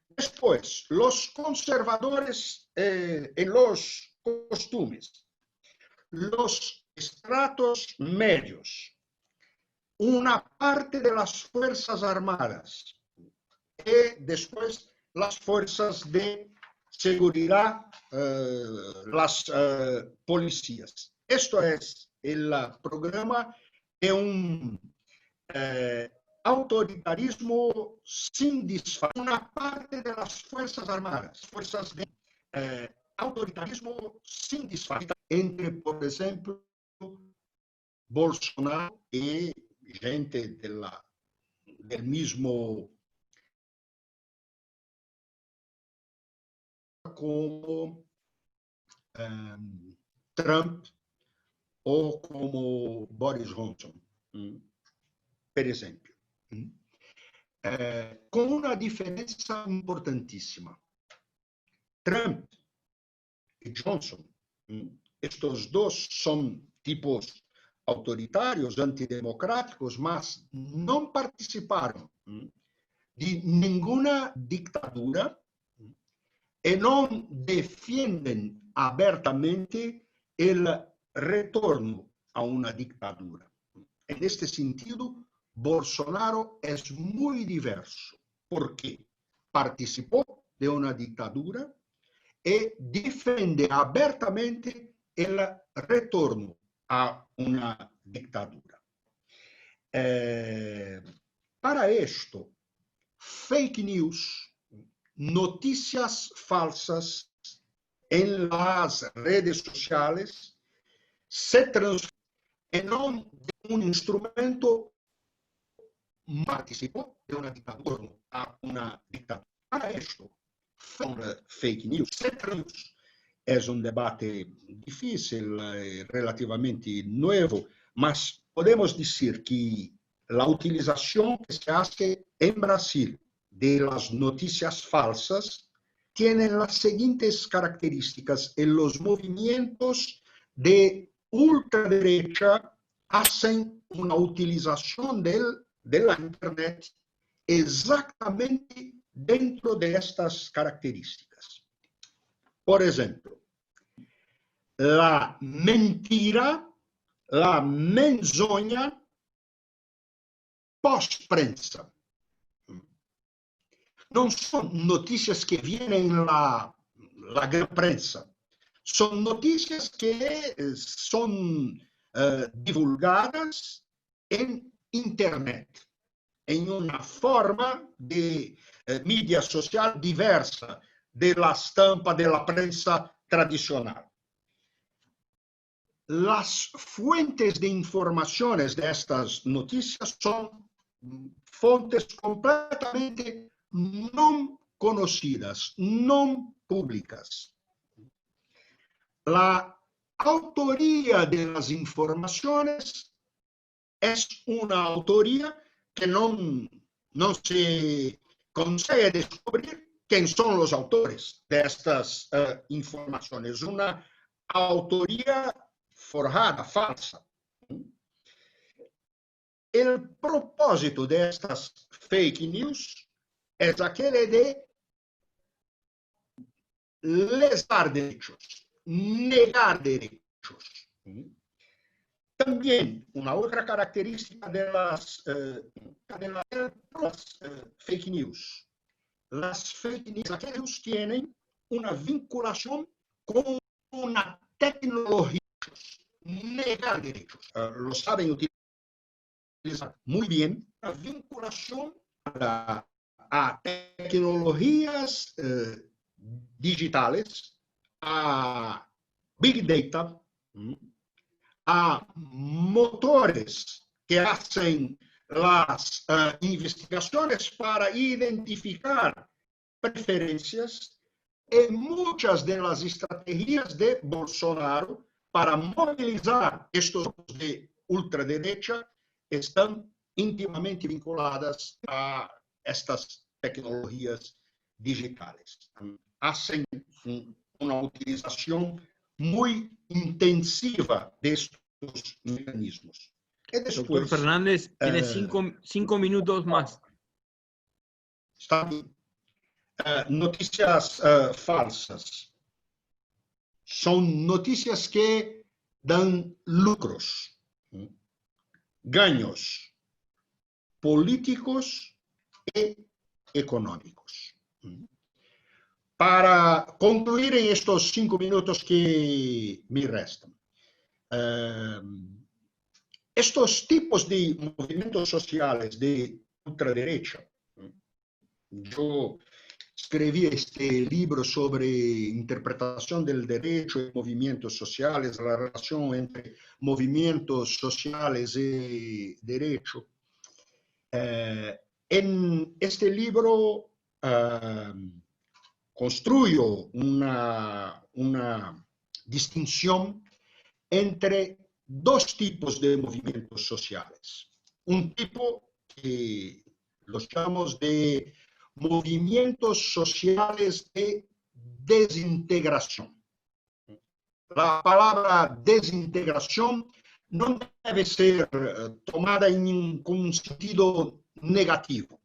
Después, los conservadores en los costumes, los estratos medios, una parte de las Fuerzas Armadas y después las fuerzas de seguridad, las policías. Esto es el programa de un autoritarismo sin disfraz. Una parte de las Fuerzas Armadas, autoritarismo sin disfraz, entre, por ejemplo, Bolsonaro y gente del mismo como Trump o como Boris Johnson, por ejemplo. Con una diferencia importantísima. Trump y Johnson, estos dos son tipos autoritarios, antidemocráticos, mas no participaron de ninguna dictadura y no defienden abiertamente el retorno a una dictadura. En este sentido, Bolsonaro es muy diverso porque participó de una dictadura y defiende abiertamente el retorno a una dictadura. Para esto, fake news, noticias falsas en las redes sociales, se transforman en un instrumento. Participó de una dictadura a una dictadura. Para esto, fake news. Es un debate difícil, relativamente nuevo, mas podemos decir que la utilización que se hace en Brasil de las noticias falsas tiene las siguientes características. En los movimientos de ultraderecha hacen una utilización de la Internet exactamente dentro de estas características. Por ejemplo, la mentira, la menzoña post-prensa. No son noticias que vienen en la gran prensa, son noticias que son divulgadas en Internet, en una forma de media social diversa de la estampa de la prensa tradicional. Las fuentes de informaciones de estas noticias son fuentes completamente no conocidas, no públicas. La autoría de las informaciones es una autoría que no se consigue descubrir quién son los autores de estas informaciones. Una autoría forjada, falsa. El propósito de estas fake news es aquel de lesar derechos, negar derechos. También una otra característica de las fake news. Las fake news tienen una vinculación con una tecnología. Negar derechos. Lo saben utilizar muy bien. La vinculación a tecnologías digitales, a Big Data, a motores que hacen las investigaciones para identificar preferencias en muchas de las estrategias de Bolsonaro para movilizar estos grupos de ultraderecha están íntimamente vinculadas a estas tecnologías digitales. Hacen una utilización muy intensiva de estos mecanismos. Doctor Fernández, tiene cinco minutos más. Está bien. Noticias falsas. Son noticias que dan lucros, ganhos políticos y económicos. Para concluir en estos 5 minutos que me restan, estos tipos de movimientos sociales de ultraderecha. Yo escribí este libro sobre interpretación del derecho y movimientos sociales, la relación entre movimientos sociales y derecho. En este libro construyo una distinción entre dos tipos de movimientos sociales. Un tipo que los llamamos de movimientos sociales de desintegración. La palabra desintegración no debe ser tomada con un sentido negativo.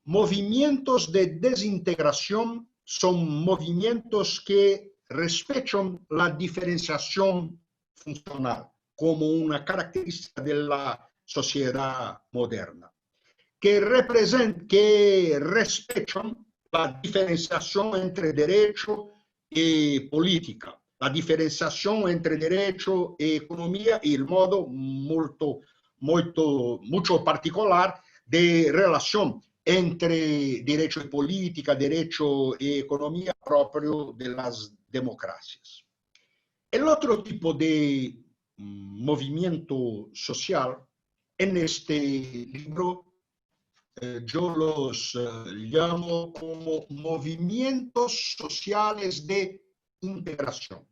Movimientos de desintegración son movimientos que respetan la diferenciación funcional como una característica de la sociedad moderna, que respetan la diferenciación entre derecho y política, la diferenciación entre derecho y economía y el modo mucho particular de relación entre derecho y política, derecho y economía propio de las democracias. El otro tipo de movimiento social, en este libro, yo los llamo como movimientos sociales de integración.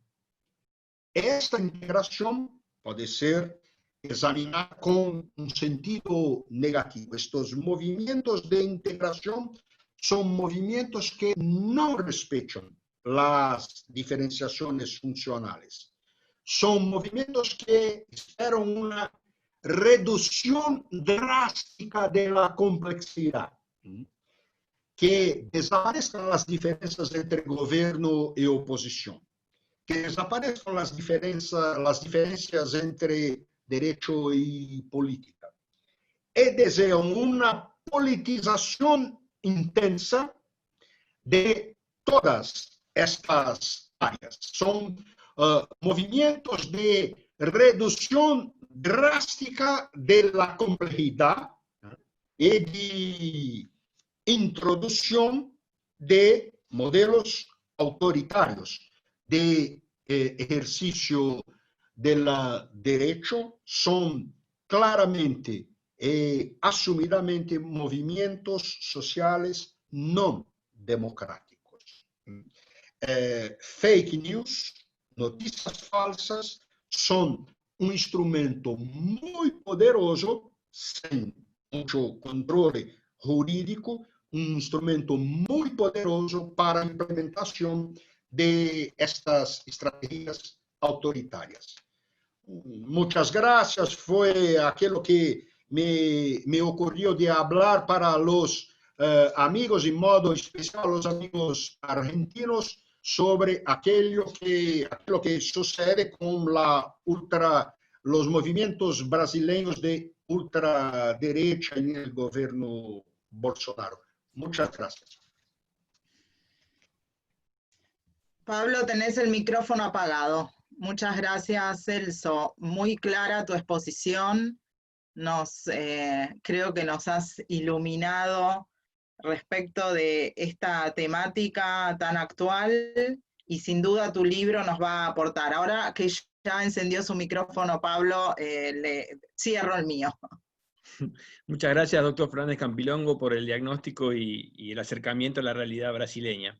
Esta integración puede ser examinada con un sentido negativo. Estos movimientos de integración son movimientos que no respetan las diferenciaciones funcionales. Son movimientos que esperan una reducción drástica de la complejidad, que desaparezcan las diferencias entre gobierno y oposición, que desaparezcan las diferencias entre derecho y política. Y desean una politización intensa de todas estas áreas. Son movimientos de reducción drástica de la complejidad y de introducción de modelos autoritarios de ejercicio del derecho. Son claramente y asumidamente movimientos sociales no democráticos. Fake news, noticias falsas, son un instrumento muy poderoso, sin mucho control jurídico, un instrumento muy poderoso para la implementación de estas estrategias autoritarias. Muchas gracias, fue aquello que me ocurrió de hablar para los amigos, en modo especial los amigos argentinos, sobre aquello que sucede con los movimientos brasileños de ultraderecha en el gobierno Bolsonaro. Muchas gracias. Pablo, tenés el micrófono apagado. Muchas gracias, Celso. Muy clara tu exposición. Creo que nos has iluminado respecto de esta temática tan actual y sin duda tu libro nos va a aportar. Ahora que ya encendió su micrófono, Pablo, le cierro el mío. Muchas gracias, doctor Fernández Campilongo, por el diagnóstico y el acercamiento a la realidad brasileña.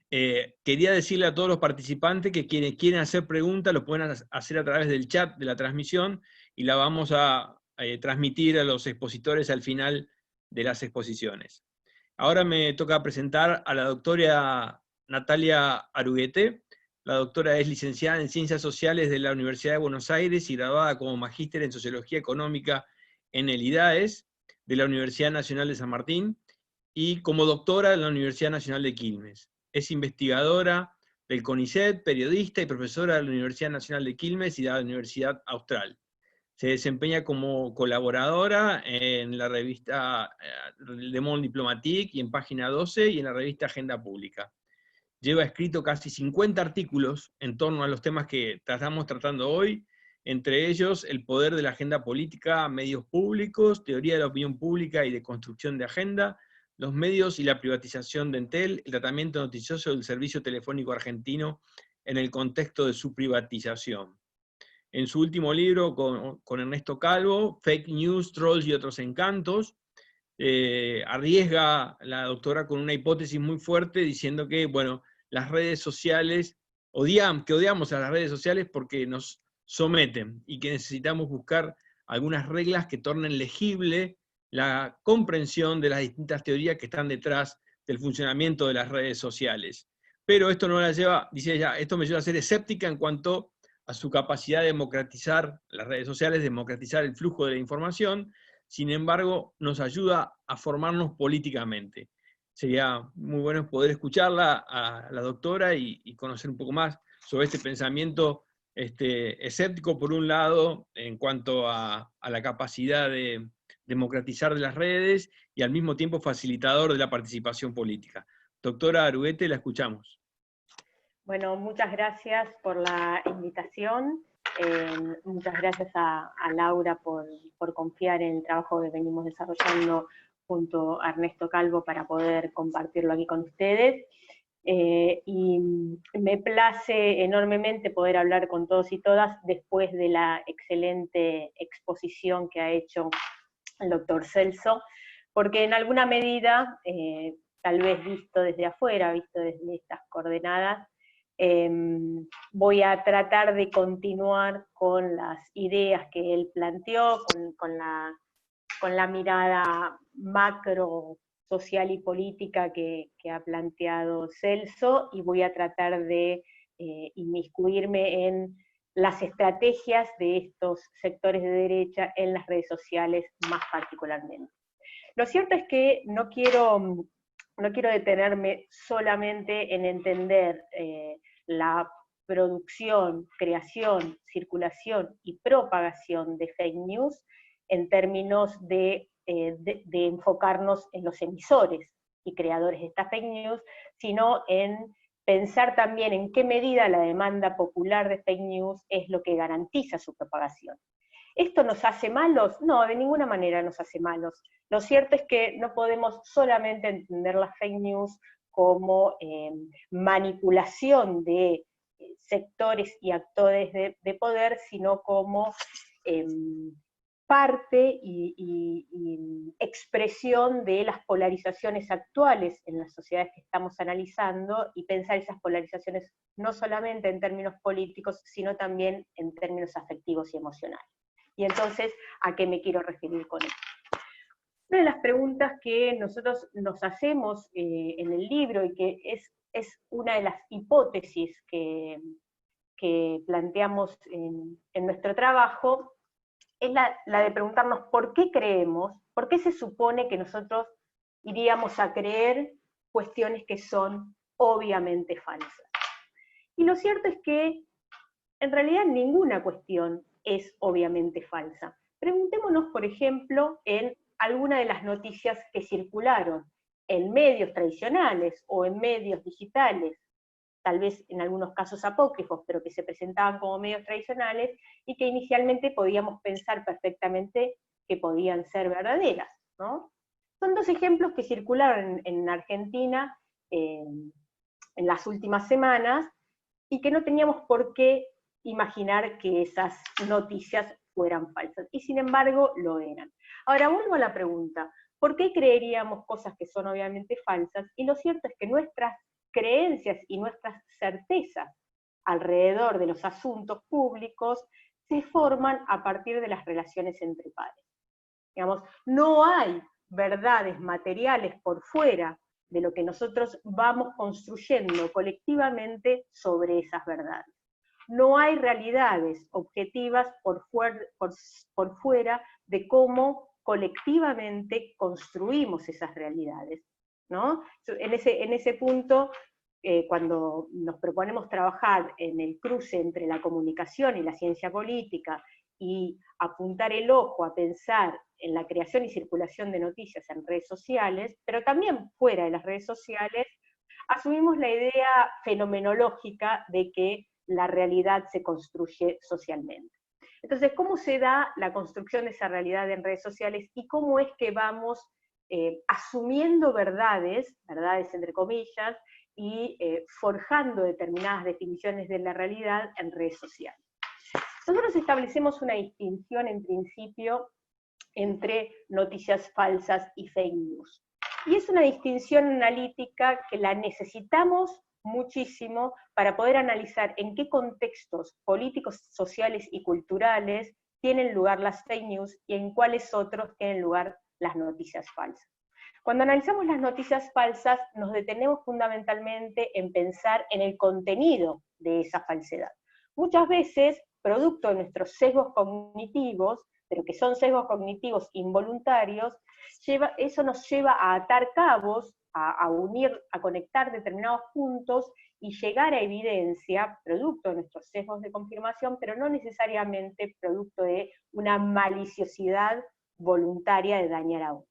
Quería decirle a todos los participantes que quienes quieren hacer preguntas lo pueden hacer a través del chat de la transmisión y la vamos a transmitir a los expositores al final de las exposiciones. Ahora me toca presentar a la doctora Natalia Aruguete. La doctora es licenciada en Ciencias Sociales de la Universidad de Buenos Aires y graduada como magíster en Sociología Económica en el IDAES de la Universidad Nacional de San Martín y como doctora en la Universidad Nacional de Quilmes. Es investigadora del CONICET, periodista y profesora de la Universidad Nacional de Quilmes y de la Universidad Austral. Se desempeña como colaboradora en la revista Le Monde Diplomatique y en Página 12 y en la revista Agenda Pública. Lleva escrito casi 50 artículos en torno a los temas que estamos tratando hoy entre ellos el poder de la agenda política, medios públicos, teoría de la opinión pública y de construcción de agenda, los medios y la privatización de Entel, el tratamiento noticioso del servicio telefónico argentino en el contexto de su privatización. En su último libro, con Ernesto Calvo, Fake News, Trolls y otros encantos, arriesga la doctora con una hipótesis muy fuerte diciendo que, bueno, las redes sociales, odiamos a las redes sociales porque nos someten y que necesitamos buscar algunas reglas que tornen legible la comprensión de las distintas teorías que están detrás del funcionamiento de las redes sociales. Pero esto no la lleva, dice ella, esto me lleva a ser escéptica en cuanto a su capacidad de democratizar las redes sociales, democratizar el flujo de la información. Sin embargo, nos ayuda a formarnos políticamente. Sería muy bueno poder escucharla a la doctora y conocer un poco más sobre este pensamiento escéptico, por un lado, en cuanto a la capacidad de democratizar de las redes y al mismo tiempo facilitador de la participación política. Doctora Aruete, la escuchamos. Bueno, muchas gracias por la invitación. Muchas gracias a Laura por confiar en el trabajo que venimos desarrollando junto a Ernesto Calvo para poder compartirlo aquí con ustedes. Y me place enormemente poder hablar con todos y todas después de la excelente exposición que ha hecho el doctor Celso, porque en alguna medida, tal vez visto desde afuera, visto desde estas coordenadas, voy a tratar de continuar con las ideas que él planteó, con la mirada macro social y política que ha planteado Celso, y voy a tratar de inmiscuirme en las estrategias de estos sectores de derecha en las redes sociales más particularmente. Lo cierto es que no quiero detenerme solamente en entender la producción, creación, circulación y propagación de fake news en términos de enfocarnos en los emisores y creadores de estas fake news, sino en pensar también en qué medida la demanda popular de fake news es lo que garantiza su propagación. ¿Esto nos hace malos? No, de ninguna manera nos hace malos. Lo cierto es que no podemos solamente entender las fake news como manipulación de sectores y actores de poder, sino como parte y expresión de las polarizaciones actuales en las sociedades que estamos analizando, y pensar esas polarizaciones no solamente en términos políticos, sino también en términos afectivos y emocionales. Y entonces, ¿a qué me quiero referir con esto? Una de las preguntas que nosotros nos hacemos en el libro, y que es una de las hipótesis que planteamos en nuestro trabajo, es la de preguntarnos por qué creemos, por qué se supone que nosotros iríamos a creer cuestiones que son obviamente falsas. Y lo cierto es que en realidad ninguna cuestión es obviamente falsa. Preguntémonos, por ejemplo, en alguna de las noticias que circularon en medios tradicionales o en medios digitales, tal vez en algunos casos apócrifos, pero que se presentaban como medios tradicionales y que inicialmente podíamos pensar perfectamente que podían ser verdaderas, ¿no? Son dos ejemplos que circularon en Argentina en las últimas semanas, y que no teníamos por qué imaginar que esas noticias fueran falsas, y sin embargo lo eran. Ahora vuelvo a la pregunta, ¿por qué creeríamos cosas que son obviamente falsas? Y lo cierto es que nuestras creencias y nuestras certezas alrededor de los asuntos públicos se forman a partir de las relaciones entre pares. Digamos, no hay verdades materiales por fuera de lo que nosotros vamos construyendo colectivamente sobre esas verdades. No hay realidades objetivas por fuera de cómo colectivamente construimos esas realidades, ¿no? En ese punto, cuando nos proponemos trabajar en el cruce entre la comunicación y la ciencia política, y apuntar el ojo a pensar en la creación y circulación de noticias en redes sociales, pero también fuera de las redes sociales, asumimos la idea fenomenológica de que la realidad se construye socialmente. Entonces, ¿cómo se da la construcción de esa realidad en redes sociales y cómo es que vamos asumiendo verdades entre comillas, y forjando determinadas definiciones de la realidad en redes sociales? Nosotros establecemos una distinción en principio entre noticias falsas y fake news. Y es una distinción analítica que la necesitamos muchísimo para poder analizar en qué contextos políticos, sociales y culturales tienen lugar las fake news y en cuáles otros tienen lugar las noticias falsas. Cuando analizamos las noticias falsas, nos detenemos fundamentalmente en pensar en el contenido de esa falsedad. Muchas veces, producto de nuestros sesgos cognitivos, pero que son sesgos cognitivos involuntarios, eso nos lleva a atar cabos, a unir, a conectar determinados puntos y llegar a evidencia, producto de nuestros sesgos de confirmación, pero no necesariamente producto de una maliciosidad voluntaria de dañar a otro.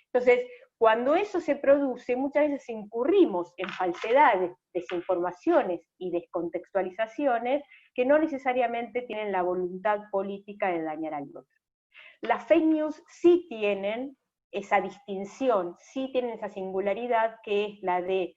Entonces, cuando eso se produce, muchas veces incurrimos en falsedades, desinformaciones y descontextualizaciones que no necesariamente tienen la voluntad política de dañar al otro. Las fake news sí tienen esa distinción, sí tienen esa singularidad que es la de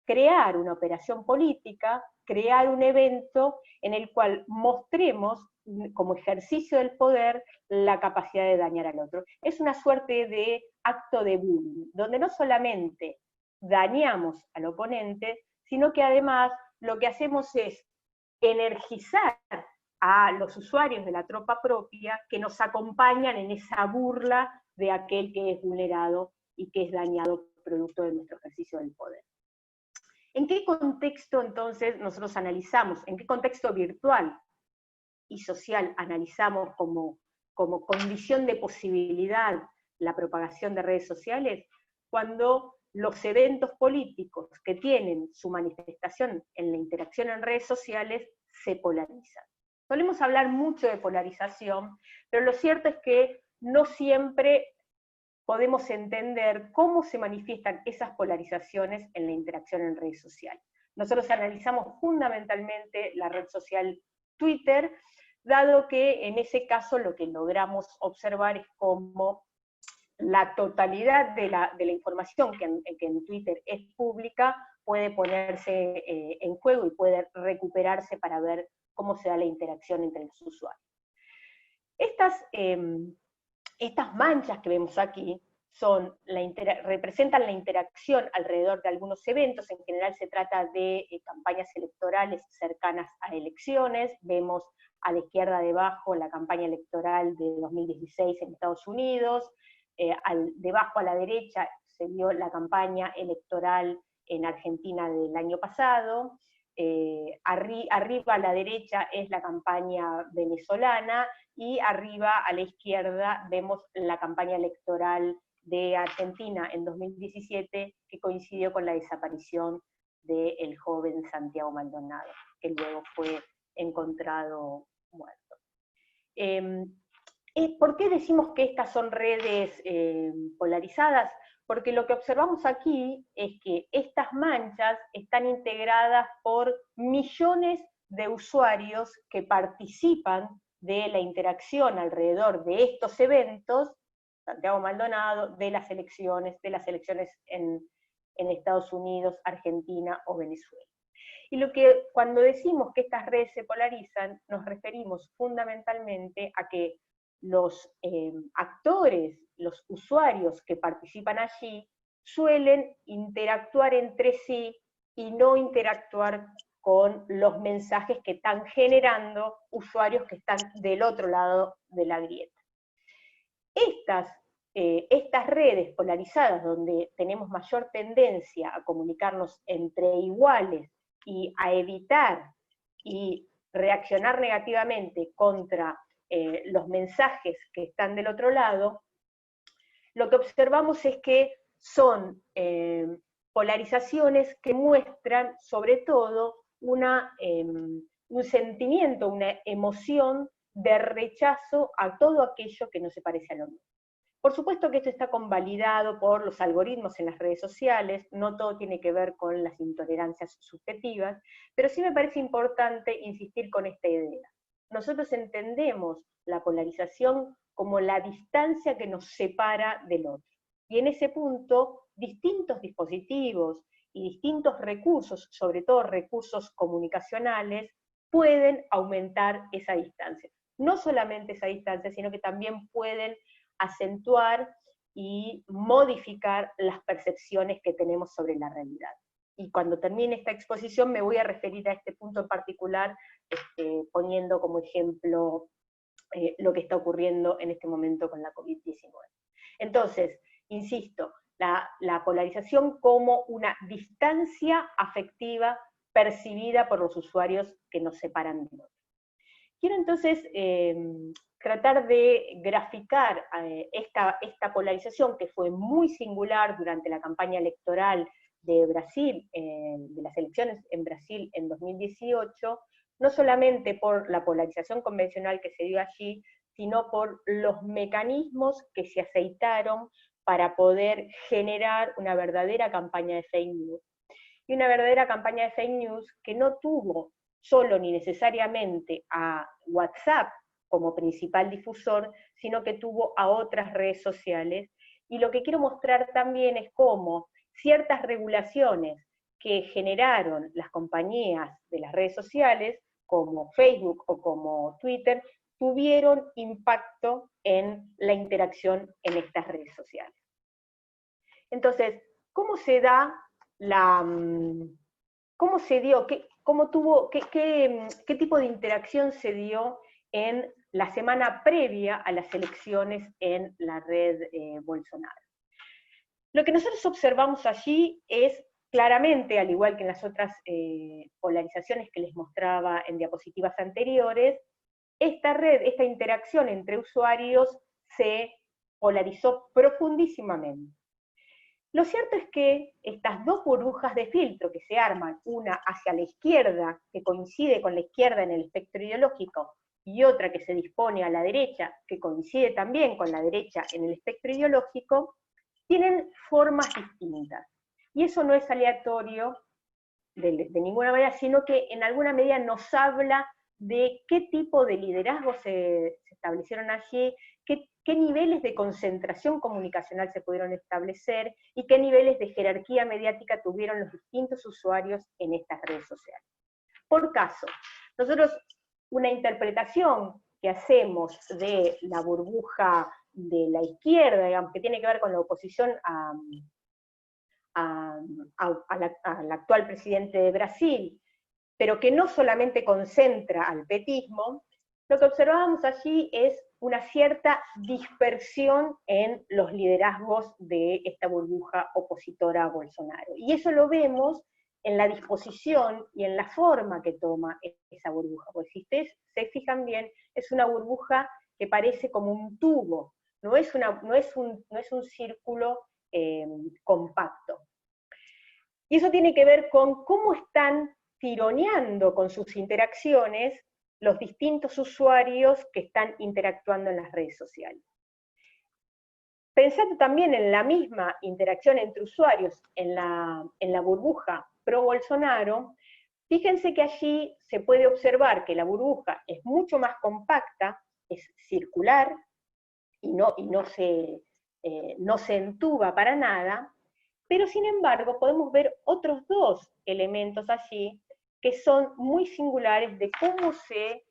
crear una operación política, crear un evento en el cual mostremos como ejercicio del poder la capacidad de dañar al otro. Es una suerte de acto de bullying, donde no solamente dañamos al oponente, sino que además lo que hacemos es energizar a los usuarios de la tropa propia que nos acompañan en esa burla de aquel que es vulnerado y que es dañado producto de nuestro ejercicio del poder. ¿En qué contexto entonces nosotros analizamos? ¿En qué contexto virtual y social analizamos como condición de posibilidad la propagación de redes sociales? Cuando los eventos políticos que tienen su manifestación en la interacción en redes sociales se polarizan. Solemos hablar mucho de polarización, pero lo cierto es que no siempre podemos entender cómo se manifiestan esas polarizaciones en la interacción en redes sociales. Nosotros analizamos fundamentalmente la red social Twitter, dado que en ese caso lo que logramos observar es cómo la totalidad de la información que en Twitter es pública puede ponerse en juego y puede recuperarse para ver cómo se da la interacción entre los usuarios. Estas manchas que vemos aquí representan la interacción alrededor de algunos eventos. En general se trata de campañas electorales cercanas a elecciones. Vemos a la izquierda debajo la campaña electoral de 2016 en Estados Unidos, debajo a la derecha se vio la campaña electoral en Argentina del año pasado, arriba a la derecha es la campaña venezolana, y arriba a la izquierda vemos la campaña electoral de Argentina en 2017, que coincidió con la desaparición del joven Santiago Maldonado, que luego fue encontrado muerto. ¿Por qué decimos que estas son redes polarizadas? Porque lo que observamos aquí es que estas manchas están integradas por millones de usuarios que participan de la interacción alrededor de estos eventos, Santiago Maldonado, de las elecciones en Estados Unidos, Argentina o Venezuela. Y cuando decimos que estas redes se polarizan, nos referimos fundamentalmente a que los actores, los usuarios que participan allí, suelen interactuar entre sí y no interactuar con los mensajes que están generando usuarios que están del otro lado de la grieta. Estas redes polarizadas, donde tenemos mayor tendencia a comunicarnos entre iguales y a evitar y reaccionar negativamente contra los mensajes que están del otro lado, lo que observamos es que son polarizaciones que muestran sobre todo un sentimiento, una emoción de rechazo a todo aquello que no se parece a lo mismo. Por supuesto que esto está convalidado por los algoritmos en las redes sociales, no todo tiene que ver con las intolerancias subjetivas, pero sí me parece importante insistir con esta idea. nosotros entendemos la polarización como la distancia que nos separa del otro. Y en ese punto, distintos dispositivos y distintos recursos, sobre todo recursos comunicacionales, pueden aumentar esa distancia. No solamente esa distancia, sino que también pueden acentuar y modificar las percepciones que tenemos sobre la realidad. Y cuando termine esta exposición me voy a referir a este punto en particular, poniendo como ejemplo lo que está ocurriendo en este momento con la COVID-19. Entonces, insisto, la polarización como una distancia afectiva percibida por los usuarios que nos separan de otros. Quiero entonces tratar de graficar esta polarización que fue muy singular durante la campaña electoral de Brasil, de las elecciones en Brasil en 2018, no solamente por la polarización convencional que se dio allí, sino por los mecanismos que se aceitaron para poder generar una verdadera campaña de fake news. Y una verdadera campaña de fake news que no tuvo solo ni necesariamente a WhatsApp como principal difusor, sino que tuvo a otras redes sociales. Y lo que quiero mostrar también es cómo ciertas regulaciones que generaron las compañías de las redes sociales, como Facebook o como Twitter, tuvieron impacto en la interacción en estas redes sociales. Entonces, ¿cómo se da cómo se dio, qué tipo de interacción se dio en la semana previa a las elecciones en la red Bolsonaro? Lo que nosotros observamos allí es claramente, al igual que en las otras polarizaciones que les mostraba en diapositivas anteriores, esta interacción entre usuarios se polarizó profundísimamente. Lo cierto es que estas dos burbujas de filtro que se arman, una hacia la izquierda, que coincide con la izquierda en el espectro ideológico, y otra que se dispone a la derecha, que coincide también con la derecha en el espectro ideológico, tienen formas distintas. Y eso no es aleatorio de ninguna manera, sino que en alguna medida nos habla de qué tipo de liderazgo se establecieron allí, qué niveles de concentración comunicacional se pudieron establecer y qué niveles de jerarquía mediática tuvieron los distintos usuarios en estas redes sociales. Por caso, nosotros una interpretación que hacemos de la burbuja de la izquierda, digamos, que tiene que ver con la oposición al actual presidente de Brasil, pero que no solamente concentra al petismo, lo que observábamos allí es una cierta dispersión en los liderazgos de esta burbuja opositora a Bolsonaro. Y eso lo vemos en la disposición y en la forma que toma esa burbuja. Porque si ustedes se fijan bien, es una burbuja que parece como un tubo, no es un círculo compacto. Y eso tiene que ver con cómo están tironeando con sus interacciones los distintos usuarios que están interactuando en las redes sociales. Pensando también en la misma interacción entre usuarios en la burbuja pro-Bolsonaro, fíjense que allí se puede observar que la burbuja es mucho más compacta, es circular, y no se entuba para nada, pero sin embargo podemos ver otros dos elementos allí que son muy singulares de cómo se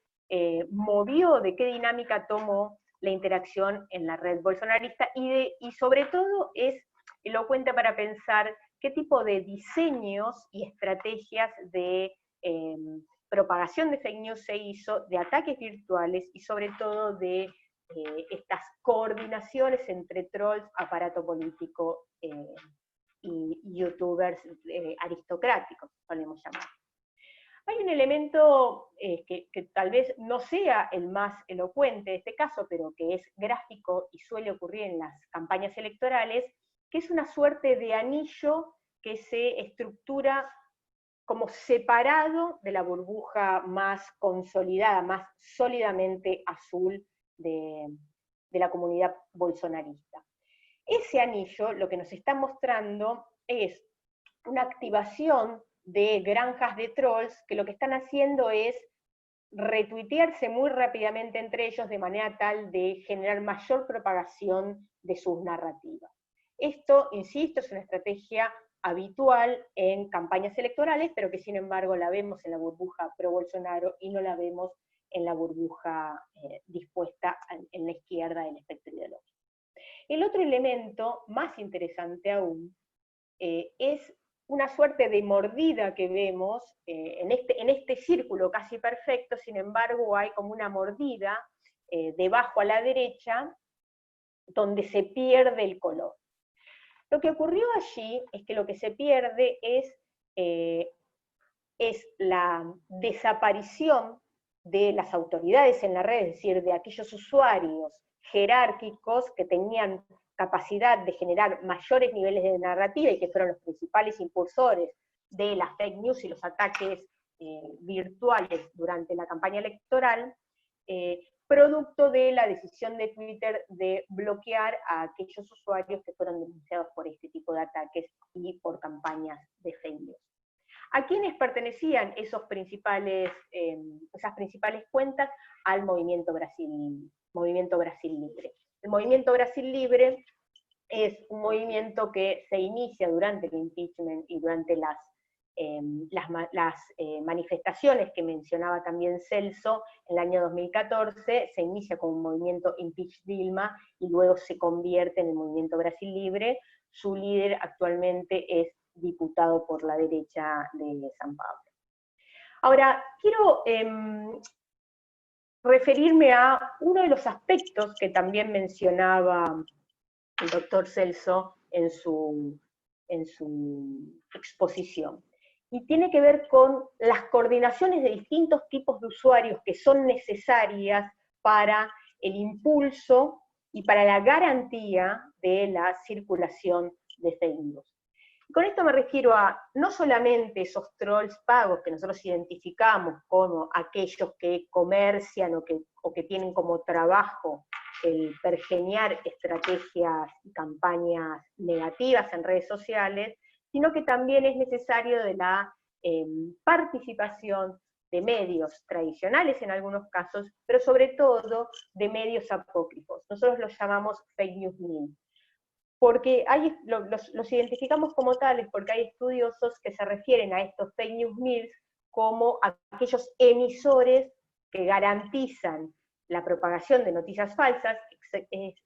movió, de qué dinámica tomó la interacción en la red bolsonarista, y sobre todo es elocuente para pensar qué tipo de diseños y estrategias de propagación de fake news se hizo, de ataques virtuales, y sobre todo de estas coordinaciones entre trolls, aparato político y youtubers aristocráticos, solemos llamar. Hay un elemento que tal vez no sea el más elocuente de este caso, pero que es gráfico y suele ocurrir en las campañas electorales, que es una suerte de anillo que se estructura como separado de la burbuja más consolidada, más sólidamente azul de la comunidad bolsonarista. Ese anillo lo que nos está mostrando es una activación de granjas de trolls que lo que están haciendo es retuitearse muy rápidamente entre ellos de manera tal de generar mayor propagación de sus narrativas. Esto, insisto, es una estrategia habitual en campañas electorales, pero que sin embargo la vemos en la burbuja pro-Bolsonaro y no la vemos en la burbuja dispuesta en la izquierda del espectro ideológico. El otro elemento, más interesante aún, es una suerte de mordida que vemos en este círculo casi perfecto. Sin embargo hay como una mordida debajo a la derecha, donde se pierde el color. Lo que ocurrió allí es que lo que se pierde es la desaparición de las autoridades en la red, es decir, de aquellos usuarios jerárquicos que tenían capacidad de generar mayores niveles de narrativa y que fueron los principales impulsores de las fake news y los ataques virtuales durante la campaña electoral, producto de la decisión de Twitter de bloquear a aquellos usuarios que fueron denunciados por este tipo de ataques y por campañas de fake news. ¿A quiénes pertenecían esas principales cuentas? Al Movimiento Brasil Libre. El Movimiento Brasil Libre es un movimiento que se inicia durante el impeachment y durante las manifestaciones que mencionaba también Celso en el año 2014, se inicia como un movimiento Impeach Dilma y luego se convierte en el Movimiento Brasil Libre. Su líder actualmente es diputado por la derecha de San Pablo. Ahora, quiero referirme a uno de los aspectos que también mencionaba el doctor Celso en su exposición, y tiene que ver con las coordinaciones de distintos tipos de usuarios que son necesarias para el impulso y para la garantía de la circulación de fake news. Con esto me refiero a no solamente esos trolls pagos que nosotros identificamos como aquellos que comercian o que tienen como trabajo el pergeñar estrategias y campañas negativas en redes sociales, sino que también es necesario de la participación de medios tradicionales en algunos casos, pero sobre todo de medios apócrifos. Nosotros los llamamos fake news memes, porque los identificamos como tales, porque hay estudiosos que se refieren a estos fake news memes como aquellos emisores que garantizan la propagación de noticias falsas,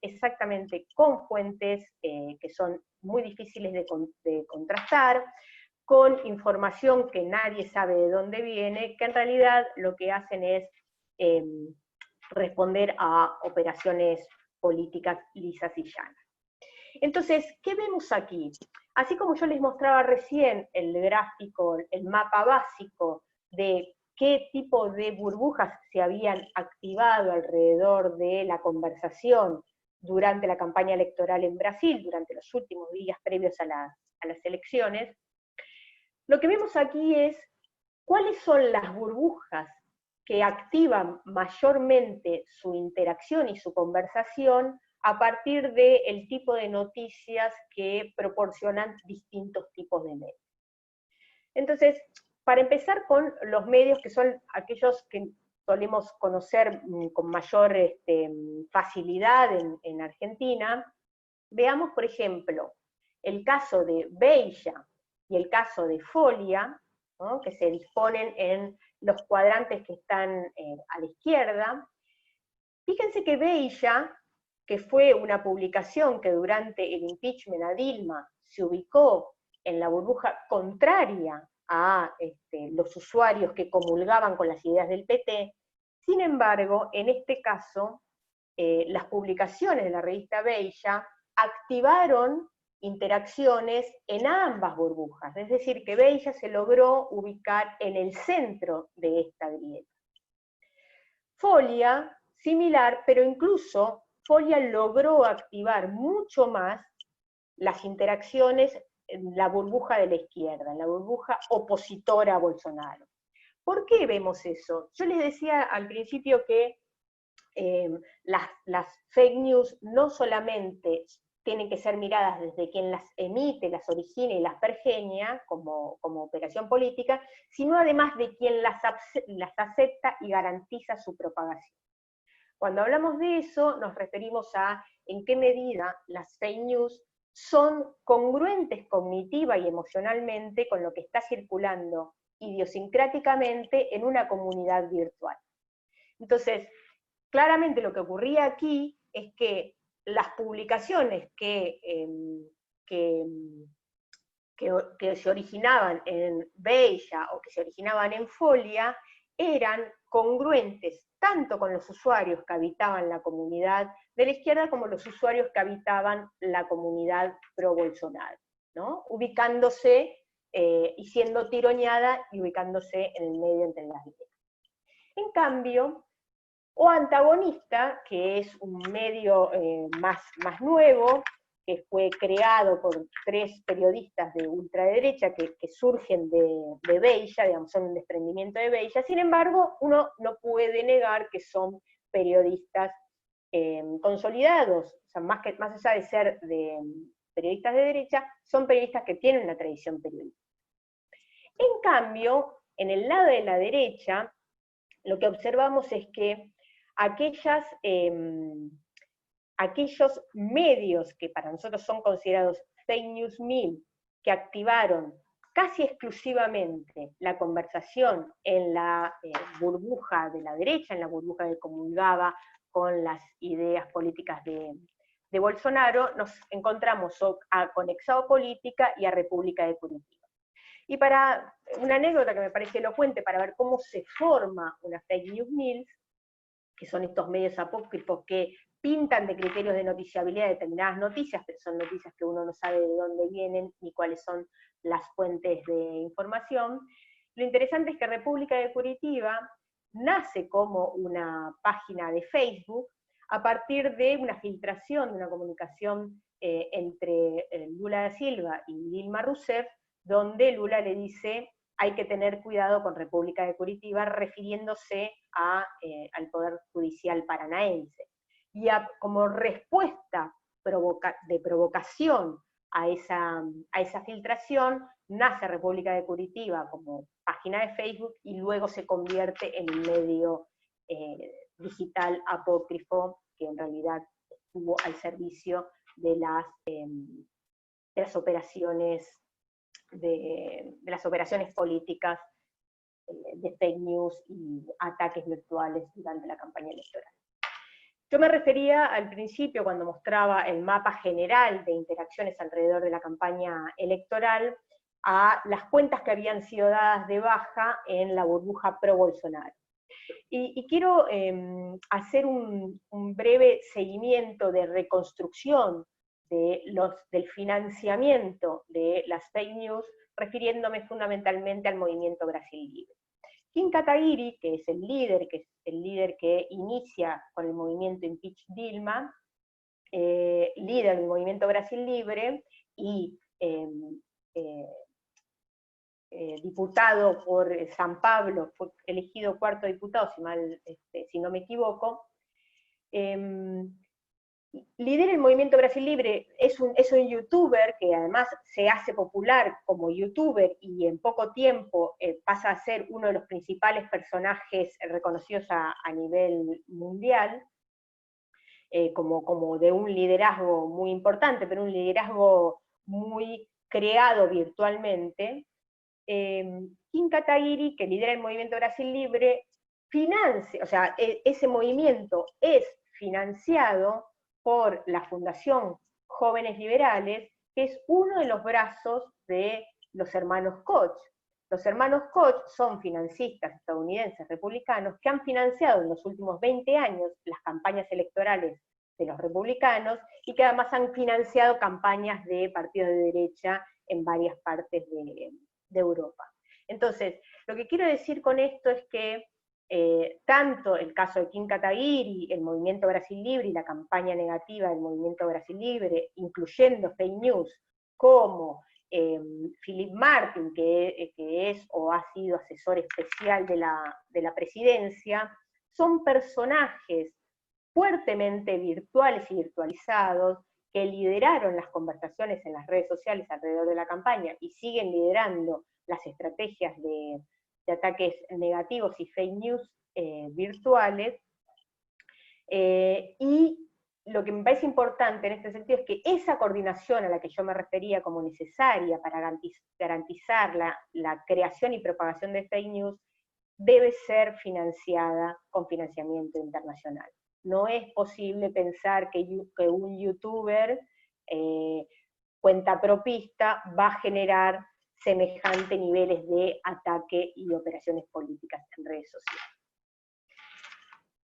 exactamente con fuentes que son muy difíciles de contrastar, con información que nadie sabe de dónde viene, que en realidad lo que hacen es responder a operaciones políticas lisas y llanas. Entonces, ¿qué vemos aquí? Así como yo les mostraba recién el gráfico, el mapa básico de qué tipo de burbujas se habían activado alrededor de la conversación durante la campaña electoral en Brasil, durante los últimos días previos a las elecciones, lo que vemos aquí es cuáles son las burbujas que activan mayormente su interacción y su conversación a partir del tipo de noticias que proporcionan distintos tipos de medios. Entonces, para empezar con los medios que son aquellos que solemos conocer con mayor facilidad en Argentina, veamos, por ejemplo, el caso de Beija y el caso de Folia, ¿no?, que se disponen en los cuadrantes que están a la izquierda. Fíjense que Beija, que fue una publicación que durante el impeachment a Dilma se ubicó en la burbuja contraria a los usuarios que comulgaban con las ideas del PT, sin embargo, en este caso, las publicaciones de la revista Beija activaron interacciones en ambas burbujas, es decir, que Beija se logró ubicar en el centro de esta grieta. Folia, similar, pero incluso Folia logró activar mucho más las interacciones en la burbuja de la izquierda, en la burbuja opositora a Bolsonaro. ¿Por qué vemos eso? Yo les decía al principio que las fake news no solamente tienen que ser miradas desde quien las emite, las origina y las pergeña como operación política, sino además de quien las acepta y garantiza su propagación. Cuando hablamos de eso, nos referimos a en qué medida las fake news son congruentes cognitiva y emocionalmente con lo que está circulando idiosincráticamente en una comunidad virtual. Entonces, claramente lo que ocurría aquí es que las publicaciones que se originaban en Bella o que se originaban en Folia eran congruentes tanto con los usuarios que habitaban la comunidad de la izquierda como los usuarios que habitaban la comunidad pro-Bolsonaro, ¿no? Ubicándose y siendo tironeada y ubicándose en el medio entre las líneas. En cambio, O Antagonista, que es un medio más nuevo, que fue creado por 3 periodistas de ultraderecha que surgen de Bella, digamos, son un desprendimiento de Bella. Sin embargo, uno no puede negar que son periodistas consolidados, o sea, más allá de ser periodistas de derecha, son periodistas que tienen una tradición periodística. En cambio, en el lado de la derecha, lo que observamos es que aquellos medios que para nosotros son considerados fake news mil, que activaron casi exclusivamente la conversación en la burbuja de la derecha, en la burbuja que comulgaba con las ideas políticas de Bolsonaro, nos encontramos a Conexao Política y a República de Curitiba. Y para una anécdota que me parece elocuente para ver cómo se forma una fake news mil, que son estos medios apócrifos que pintan de criterios de noticiabilidad determinadas noticias, pero son noticias que uno no sabe de dónde vienen ni cuáles son las fuentes de información. Lo interesante es que República de Curitiba nace como una página de Facebook a partir de una filtración, de una comunicación entre Lula da Silva y Dilma Rousseff, donde Lula le dice hay que tener cuidado con República de Curitiba, refiriéndose al Poder Judicial paranaense. Y como respuesta de provocación a esa filtración, nace República de Curitiba como página de Facebook y luego se convierte en un medio digital apócrifo que en realidad estuvo al servicio de las operaciones políticas de fake news y ataques virtuales durante la campaña electoral. Yo me refería al principio, cuando mostraba el mapa general de interacciones alrededor de la campaña electoral, a las cuentas que habían sido dadas de baja en la burbuja pro-Bolsonaro. Y quiero hacer un breve seguimiento de reconstrucción del financiamiento de las fake news, refiriéndome fundamentalmente al movimiento Brasil Libre. Kim Kataguiri, que es el líder que inicia con el movimiento Impeach Dilma, líder del movimiento Brasil Libre y diputado por San Pablo, fue elegido 4º diputado, si no me equivoco, lidera el movimiento Brasil Libre, es un youtuber que además se hace popular como youtuber y en poco tiempo pasa a ser uno de los principales personajes reconocidos a nivel mundial, como de un liderazgo muy importante, pero un liderazgo muy creado virtualmente. Kim Kataguiri, que lidera el movimiento Brasil Libre, ese movimiento es financiado por la Fundación Jóvenes Liberales, que es uno de los brazos de los hermanos Koch. Los hermanos Koch son financistas estadounidenses republicanos que han financiado en los últimos 20 años las campañas electorales de los republicanos y que además han financiado campañas de partidos de derecha en varias partes de Europa. Entonces, lo que quiero decir con esto es que tanto el caso de Kim Kataguiri, el movimiento Brasil Libre y la campaña negativa del movimiento Brasil Libre, incluyendo fake news, como Philip Martin, que es o ha sido asesor especial de la presidencia, son personajes fuertemente virtuales y virtualizados que lideraron las conversaciones en las redes sociales alrededor de la campaña y siguen liderando las estrategias de ataques negativos y fake news virtuales. Y lo que me parece importante en este sentido es que esa coordinación a la que yo me refería como necesaria para garantizar la creación y propagación de fake news debe ser financiada con financiamiento internacional. No es posible pensar que un youtuber cuentapropista va a generar semejantes niveles de ataque y operaciones políticas en redes sociales.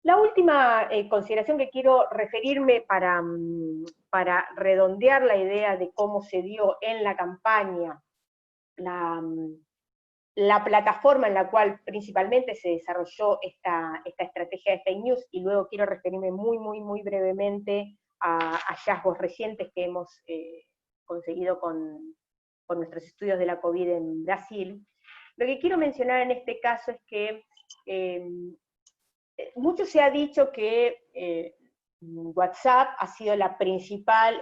La última consideración que quiero referirme para redondear la idea de cómo se dio en la campaña la plataforma en la cual principalmente se desarrolló esta estrategia de fake news, y luego quiero referirme muy brevemente a hallazgos recientes que hemos conseguido con nuestros estudios de la COVID en Brasil. Lo que quiero mencionar en este caso es que mucho se ha dicho que WhatsApp ha sido la principal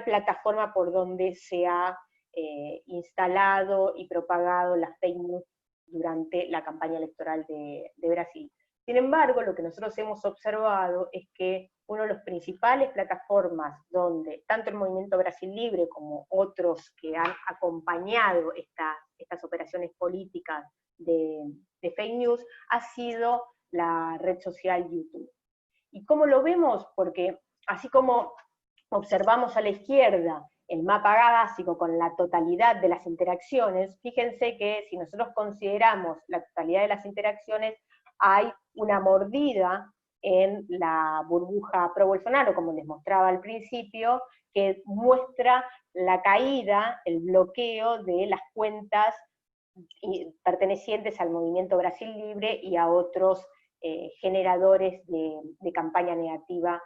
plataforma por donde se ha instalado y propagado las fake news durante la campaña electoral de Brasil. Sin embargo, lo que nosotros hemos observado es que una de las principales plataformas donde tanto el Movimiento Brasil Libre como otros que han acompañado estas operaciones políticas de fake news ha sido la red social YouTube. ¿Y cómo lo vemos? Porque así como observamos a la izquierda el mapa básico con la totalidad de las interacciones, fíjense que si nosotros consideramos la totalidad de las interacciones, hay una mordida en la burbuja pro-Bolsonaro, como les mostraba al principio, que muestra la caída, el bloqueo de las cuentas pertenecientes al Movimiento Brasil Libre y a otros generadores de campaña negativa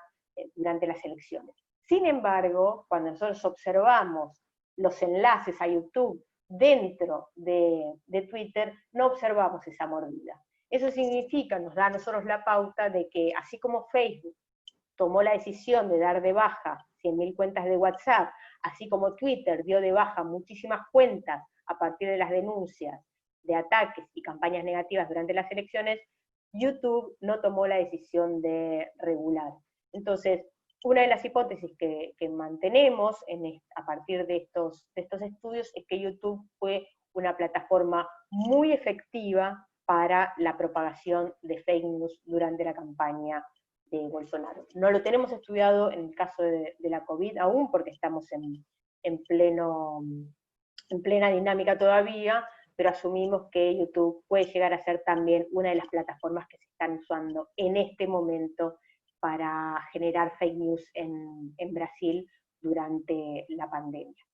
durante las elecciones. Sin embargo, cuando nosotros observamos los enlaces a YouTube dentro de Twitter, no observamos esa mordida. Eso significa, nos da a nosotros la pauta de que, así como Facebook tomó la decisión de dar de baja 100.000 cuentas de WhatsApp, así como Twitter dio de baja muchísimas cuentas a partir de las denuncias de ataques y campañas negativas durante las elecciones, YouTube no tomó la decisión de regular. Entonces, una de las hipótesis que mantenemos a partir de estos estudios es que YouTube fue una plataforma muy efectiva para la propagación de fake news durante la campaña de Bolsonaro. No lo tenemos estudiado en el caso de la COVID aún, porque estamos en plena dinámica todavía, pero asumimos que YouTube puede llegar a ser también una de las plataformas que se están usando en este momento para generar fake news en Brasil durante la pandemia.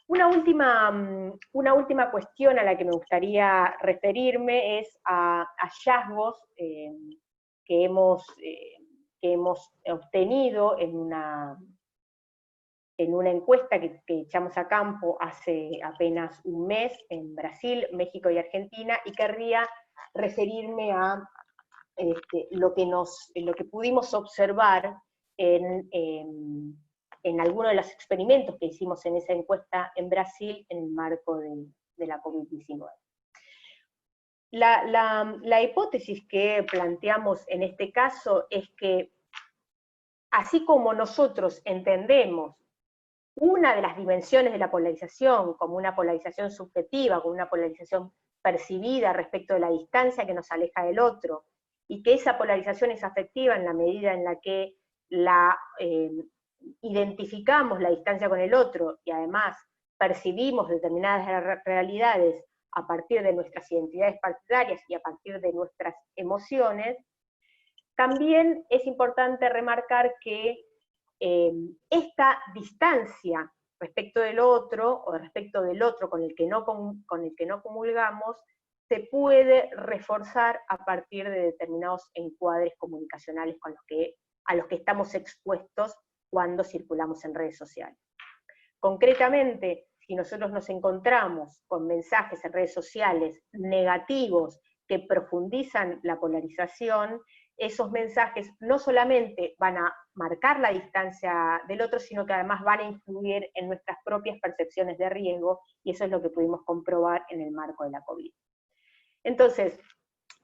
Una última cuestión a la que me gustaría referirme es a hallazgos que hemos obtenido en una encuesta que echamos a campo hace apenas un mes en Brasil, México y Argentina, y querría referirme a lo que pudimos observar en algunos de los experimentos que hicimos en esa encuesta en Brasil en el marco de la COVID-19. La hipótesis que planteamos en este caso es que, así como nosotros entendemos una de las dimensiones de la polarización como una polarización subjetiva, como una polarización percibida respecto de la distancia que nos aleja del otro, y que esa polarización es afectiva en la medida en la que identificamos la distancia con el otro y además percibimos determinadas realidades a partir de nuestras identidades partidarias y a partir de nuestras emociones, también es importante remarcar que esta distancia respecto del otro, o respecto del otro con el que no comulgamos, se puede reforzar a partir de determinados encuadres comunicacionales a los que estamos expuestos cuando circulamos en redes sociales. Concretamente, si nosotros nos encontramos con mensajes en redes sociales negativos que profundizan la polarización, esos mensajes no solamente van a marcar la distancia del otro, sino que además van a influir en nuestras propias percepciones de riesgo, y eso es lo que pudimos comprobar en el marco de la COVID. Entonces,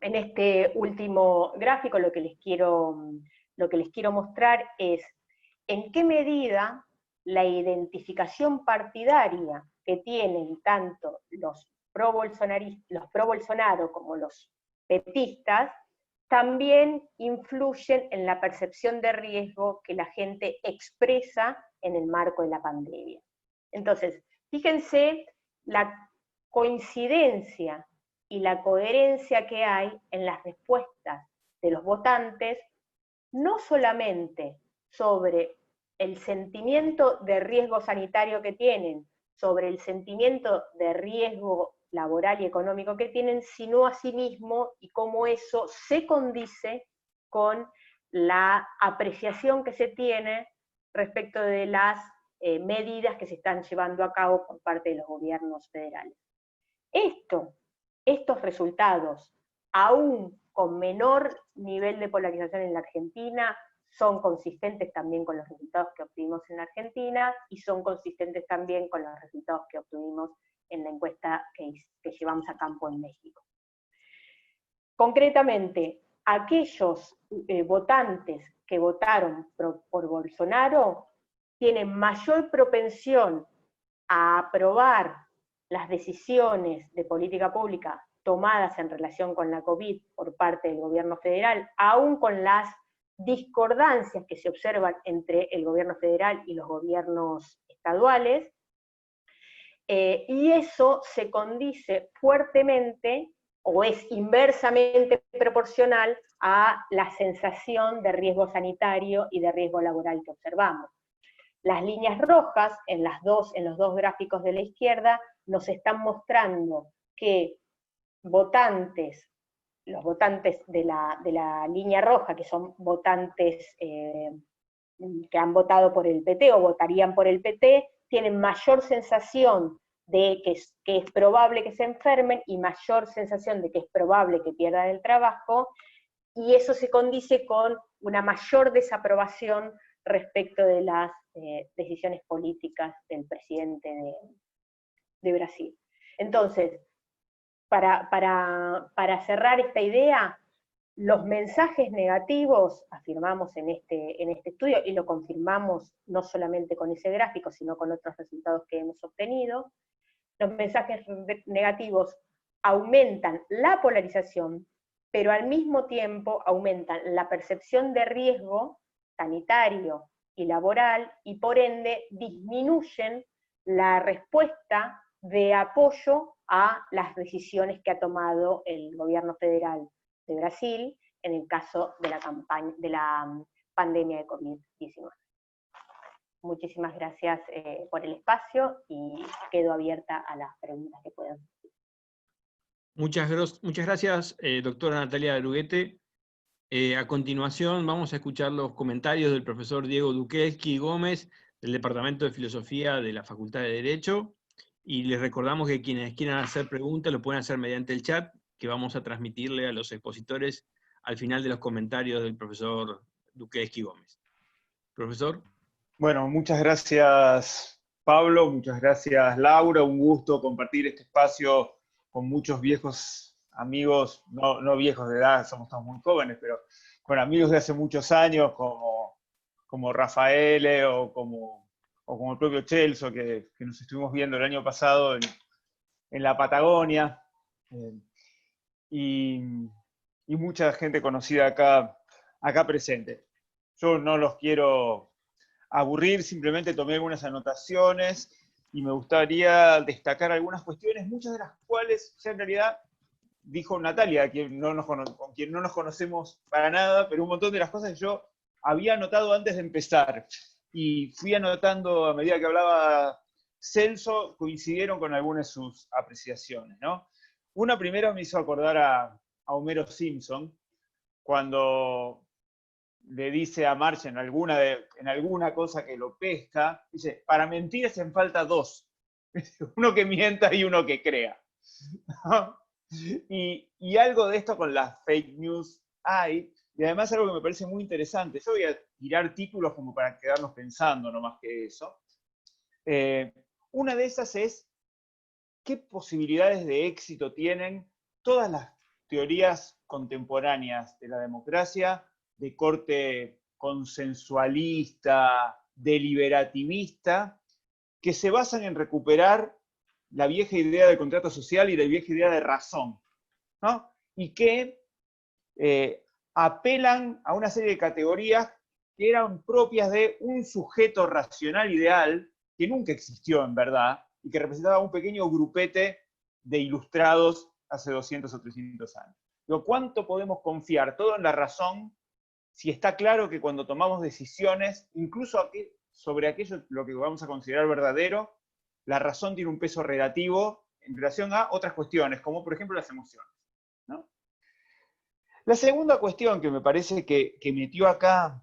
en este último gráfico lo que les quiero mostrar es en qué medida la identificación partidaria que tienen tanto los pro Bolsonaro como los petistas también influyen en la percepción de riesgo que la gente expresa en el marco de la pandemia. Entonces, fíjense la coincidencia y la coherencia que hay en las respuestas de los votantes, no solamente sobre el sentimiento de riesgo sanitario que tienen, sobre el sentimiento de riesgo laboral y económico que tienen, sino asimismo y cómo eso se condice con la apreciación que se tiene respecto de las medidas que se están llevando a cabo por parte de los gobiernos federales. Estos resultados, aún con menor nivel de polarización en la Argentina, son consistentes también con los resultados que obtuvimos en Argentina y son consistentes también con los resultados que obtuvimos en la encuesta que llevamos a campo en México. Concretamente, aquellos votantes que votaron por Bolsonaro tienen mayor propensión a aprobar las decisiones de política pública tomadas en relación con la COVID por parte del gobierno federal, aún con las discordancias que se observan entre el gobierno federal y los gobiernos estaduales, y eso se condice fuertemente o es inversamente proporcional a la sensación de riesgo sanitario y de riesgo laboral que observamos. Las líneas rojas en los dos gráficos de la izquierda nos están mostrando que los votantes de la línea roja, que son votantes que han votado por el PT o votarían por el PT, tienen mayor sensación de que es probable que se enfermen y mayor sensación de que es probable que pierdan el trabajo, y eso se condice con una mayor desaprobación respecto de las decisiones políticas del presidente de Brasil. Entonces, para cerrar esta idea, los mensajes negativos, afirmamos en este estudio, y lo confirmamos no solamente con ese gráfico, sino con otros resultados que hemos obtenido, los mensajes negativos aumentan la polarización, pero al mismo tiempo aumentan la percepción de riesgo sanitario y laboral, y por ende disminuyen la respuesta de apoyo a las decisiones que ha tomado el gobierno federal de Brasil en el caso de la pandemia de COVID-19. Muchísimas gracias por el espacio y quedo abierta a las preguntas que puedan surgir. Muchas gracias, doctora Natalia Aruguete. A continuación vamos a escuchar los comentarios del profesor Diego Dukelski Gómez, del Departamento de Filosofía de la Facultad de Derecho, y les recordamos que quienes quieran hacer preguntas lo pueden hacer mediante el chat, que vamos a transmitirle a los expositores al final de los comentarios del profesor Dukelski Gómez. Profesor. Bueno, muchas gracias Pablo, muchas gracias Laura, un gusto compartir este espacio con muchos viejos amigos, no viejos de edad, somos todos muy jóvenes, pero con amigos de hace muchos años como Rafael o como el propio Celso, que nos estuvimos viendo el año pasado en la Patagonia, y mucha gente conocida acá presente. Yo no los quiero aburrir, simplemente tomé algunas anotaciones y me gustaría destacar algunas cuestiones, muchas de las cuales ya en realidad dijo Natalia, con quien no nos conocemos para nada, pero un montón de las cosas que yo había anotado antes de empezar. Y fui anotando a medida que hablaba Celso, coincidieron con algunas de sus apreciaciones, ¿no? Una primera me hizo acordar a Homero Simpson, cuando le dice a Marge en alguna cosa que lo pesca, dice, para mentir hacen falta dos, uno que mienta y uno que crea. ¿No? Y algo de esto con las fake news hay, y además algo que me parece muy interesante. Yo voy a tirar títulos como para quedarnos pensando, no más que eso. Una de esas es, ¿qué posibilidades de éxito tienen todas las teorías contemporáneas de la democracia de corte consensualista, deliberativista, que se basan en recuperar la vieja idea del contrato social y la vieja idea de razón, ¿no? Y que apelan a una serie de categorías que eran propias de un sujeto racional ideal que nunca existió en verdad y que representaba un pequeño grupete de ilustrados hace 200 o 300 años. Pero ¿cuánto podemos confiar todo en la razón si está claro que cuando tomamos decisiones, incluso sobre aquello lo que vamos a considerar verdadero, la razón tiene un peso relativo en relación a otras cuestiones, como por ejemplo las emociones, ¿no? La segunda cuestión que me parece que metió acá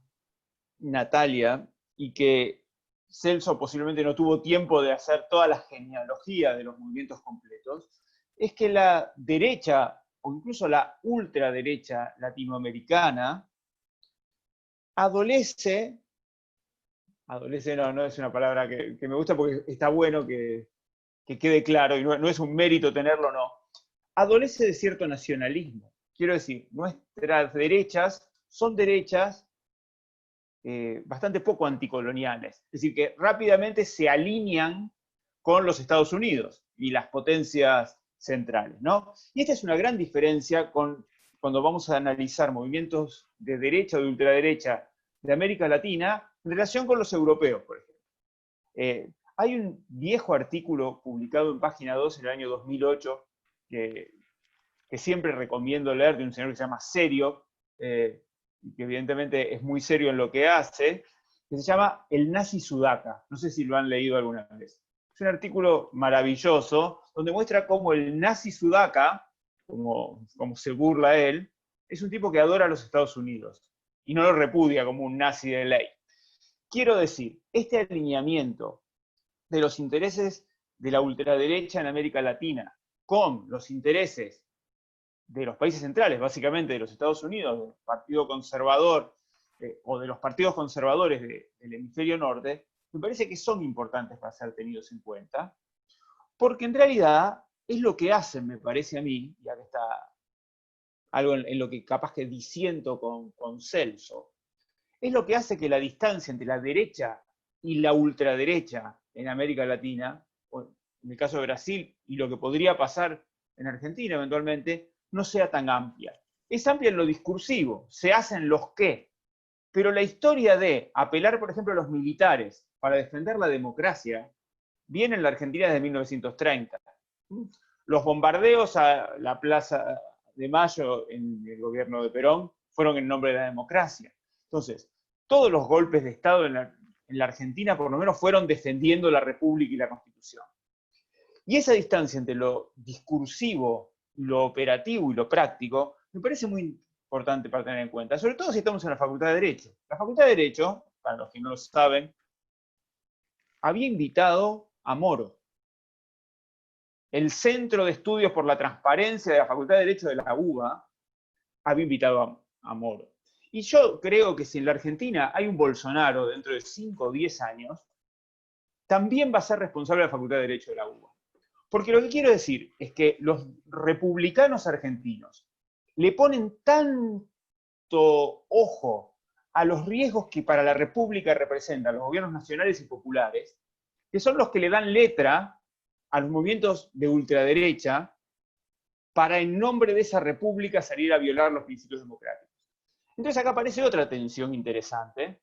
Natalia, y que Celso posiblemente no tuvo tiempo de hacer toda la genealogía de los movimientos completos, es que la derecha, o incluso la ultraderecha latinoamericana, adolece no es una palabra que me gusta porque está bueno que quede claro, y no es un mérito tenerlo, no. Adolece de cierto nacionalismo. Quiero decir, nuestras derechas son derechas bastante poco anticoloniales. Es decir, que rápidamente se alinean con los Estados Unidos y las potencias centrales, ¿no? Y esta es una gran diferencia cuando vamos a analizar movimientos de derecha o de ultraderecha de América Latina en relación con los europeos, por ejemplo. Hay un viejo artículo publicado en Página 2 en el año 2008 que siempre recomiendo leer, de un señor que se llama Serio, que evidentemente es muy serio en lo que hace, que se llama El Nazi Sudaca. No sé si lo han leído alguna vez. Es un artículo maravilloso donde muestra cómo el Nazi Sudaca, como se burla él, es un tipo que adora a los Estados Unidos y no lo repudia como un nazi de ley. Quiero decir, este alineamiento de los intereses de la ultraderecha en América Latina con los intereses de los países centrales, básicamente de los Estados Unidos, del Partido Conservador, o de los partidos conservadores del hemisferio norte, me parece que son importantes para ser tenidos en cuenta, porque en realidad es lo que hacen, me parece a mí, y acá está algo en lo que capaz que disiento con Celso, es lo que hace que la distancia entre la derecha y la ultraderecha en América Latina, o en el caso de Brasil, y lo que podría pasar en Argentina eventualmente, no sea tan amplia. Es amplia en lo discursivo, se hacen los qué, pero la historia de apelar, por ejemplo, a los militares para defender la democracia, viene en la Argentina desde 1930. Los bombardeos a la Plaza de Mayo en el gobierno de Perón fueron en nombre de la democracia. Entonces, todos los golpes de Estado en la Argentina, por lo menos, fueron defendiendo la República y la Constitución. Y esa distancia entre lo discursivo, lo operativo y lo práctico, me parece muy importante para tener en cuenta, sobre todo si estamos en la Facultad de Derecho. La Facultad de Derecho, para los que no lo saben, había invitado a Moro. El Centro de Estudios por la Transparencia de la Facultad de Derecho de la UBA había invitado a Moro. Y yo creo que si en la Argentina hay un Bolsonaro dentro de 5 o 10 años, también va a ser responsable de la Facultad de Derecho de la UBA. Porque lo que quiero decir es que los republicanos argentinos le ponen tanto ojo a los riesgos que para la República representan los gobiernos nacionales y populares, que son los que le dan letra a los movimientos de ultraderecha para en nombre de esa república salir a violar los principios democráticos. Entonces acá aparece otra tensión interesante,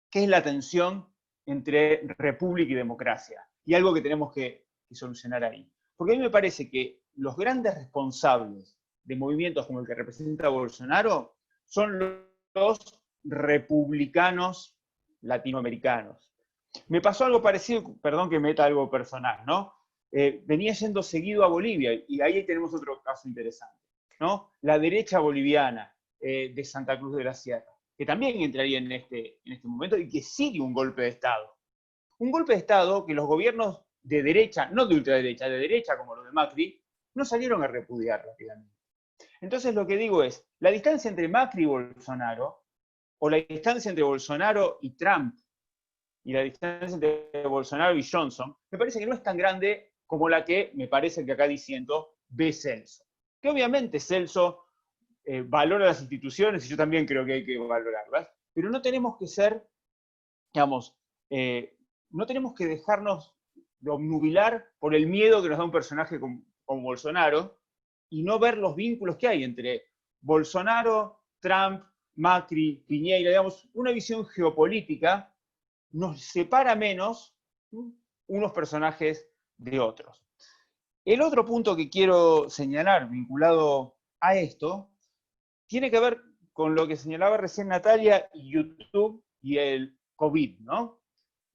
que es la tensión entre república y democracia, y algo que tenemos que solucionar ahí. Porque a mí me parece que los grandes responsables de movimientos como el que representa Bolsonaro son los republicanos latinoamericanos. Me pasó algo parecido, perdón que meta algo personal, ¿no? Venía yendo seguido a Bolivia, y ahí tenemos otro caso interesante, ¿no? La derecha boliviana de Santa Cruz de la Sierra, que también entraría en este momento y que sigue un golpe de Estado. Un golpe de Estado que los gobiernos de derecha, no de ultraderecha, de derecha como los de Macri, no salieron a repudiar rápidamente. Entonces lo que digo es, la distancia entre Macri y Bolsonaro, o la distancia entre Bolsonaro y Trump, y la distancia entre Bolsonaro y Johnson, me parece que no es tan grande como la que me parece que acá diciendo ve Celso. Que obviamente Celso valora las instituciones, y yo también creo que hay que valorarlas, pero no tenemos que ser, digamos, no tenemos que dejarnos obnubilar por el miedo que nos da un personaje como Bolsonaro, y no ver los vínculos que hay entre Bolsonaro, Trump, Macri, Piñera, digamos, una visión geopolítica nos separa menos unos personajes de otros. El otro punto que quiero señalar vinculado a esto tiene que ver con lo que señalaba recién Natalia, YouTube y el COVID, ¿no?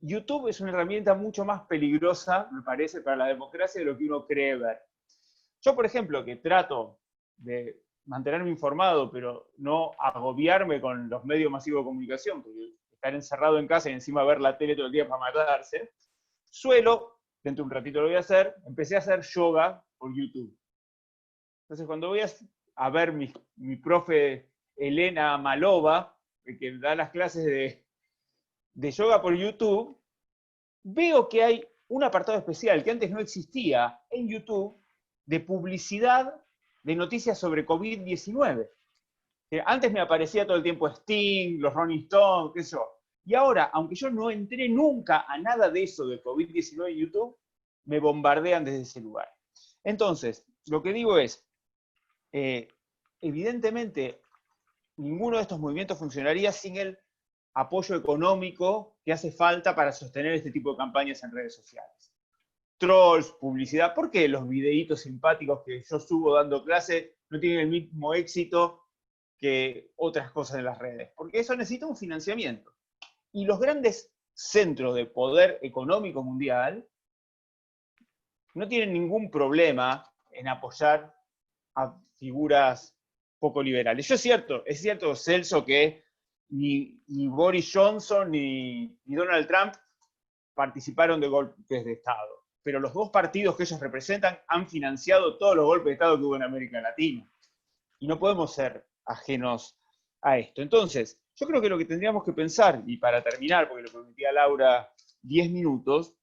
YouTube es una herramienta mucho más peligrosa, me parece, para la democracia de lo que uno cree ver. Yo, por ejemplo, que trato de mantenerme informado, pero no agobiarme con los medios masivos de comunicación, porque estar encerrado en casa y encima ver la tele todo el día para matarse, suelo, dentro de un ratito lo voy a hacer, empecé a hacer yoga por YouTube. Entonces, cuando voy a ver mi profe Elena Malova, que da las clases de yoga por YouTube, veo que hay un apartado especial que antes no existía en YouTube de publicidad de noticias sobre COVID-19. Antes me aparecía todo el tiempo Sting, los Rolling Stones, qué sé yo. Y ahora, aunque yo no entré nunca a nada de eso de COVID-19 en YouTube, me bombardean desde ese lugar. Entonces, lo que digo es, evidentemente, ninguno de estos movimientos funcionaría sin el apoyo económico que hace falta para sostener este tipo de campañas en redes sociales. Trolls, publicidad, ¿por qué los videitos simpáticos que yo subo dando clase no tienen el mismo éxito que otras cosas en las redes? Porque eso necesita un financiamiento. Y los grandes centros de poder económico mundial no tienen ningún problema en apoyar a figuras poco liberales. Es cierto, Celso, que ni Boris Johnson ni Donald Trump participaron de golpes de Estado, pero los dos partidos que ellos representan han financiado todos los golpes de Estado que hubo en América Latina. Y no podemos ser ajenos a esto. Entonces, yo creo que lo que tendríamos que pensar, y para terminar, porque le prometí a Laura 10 minutos,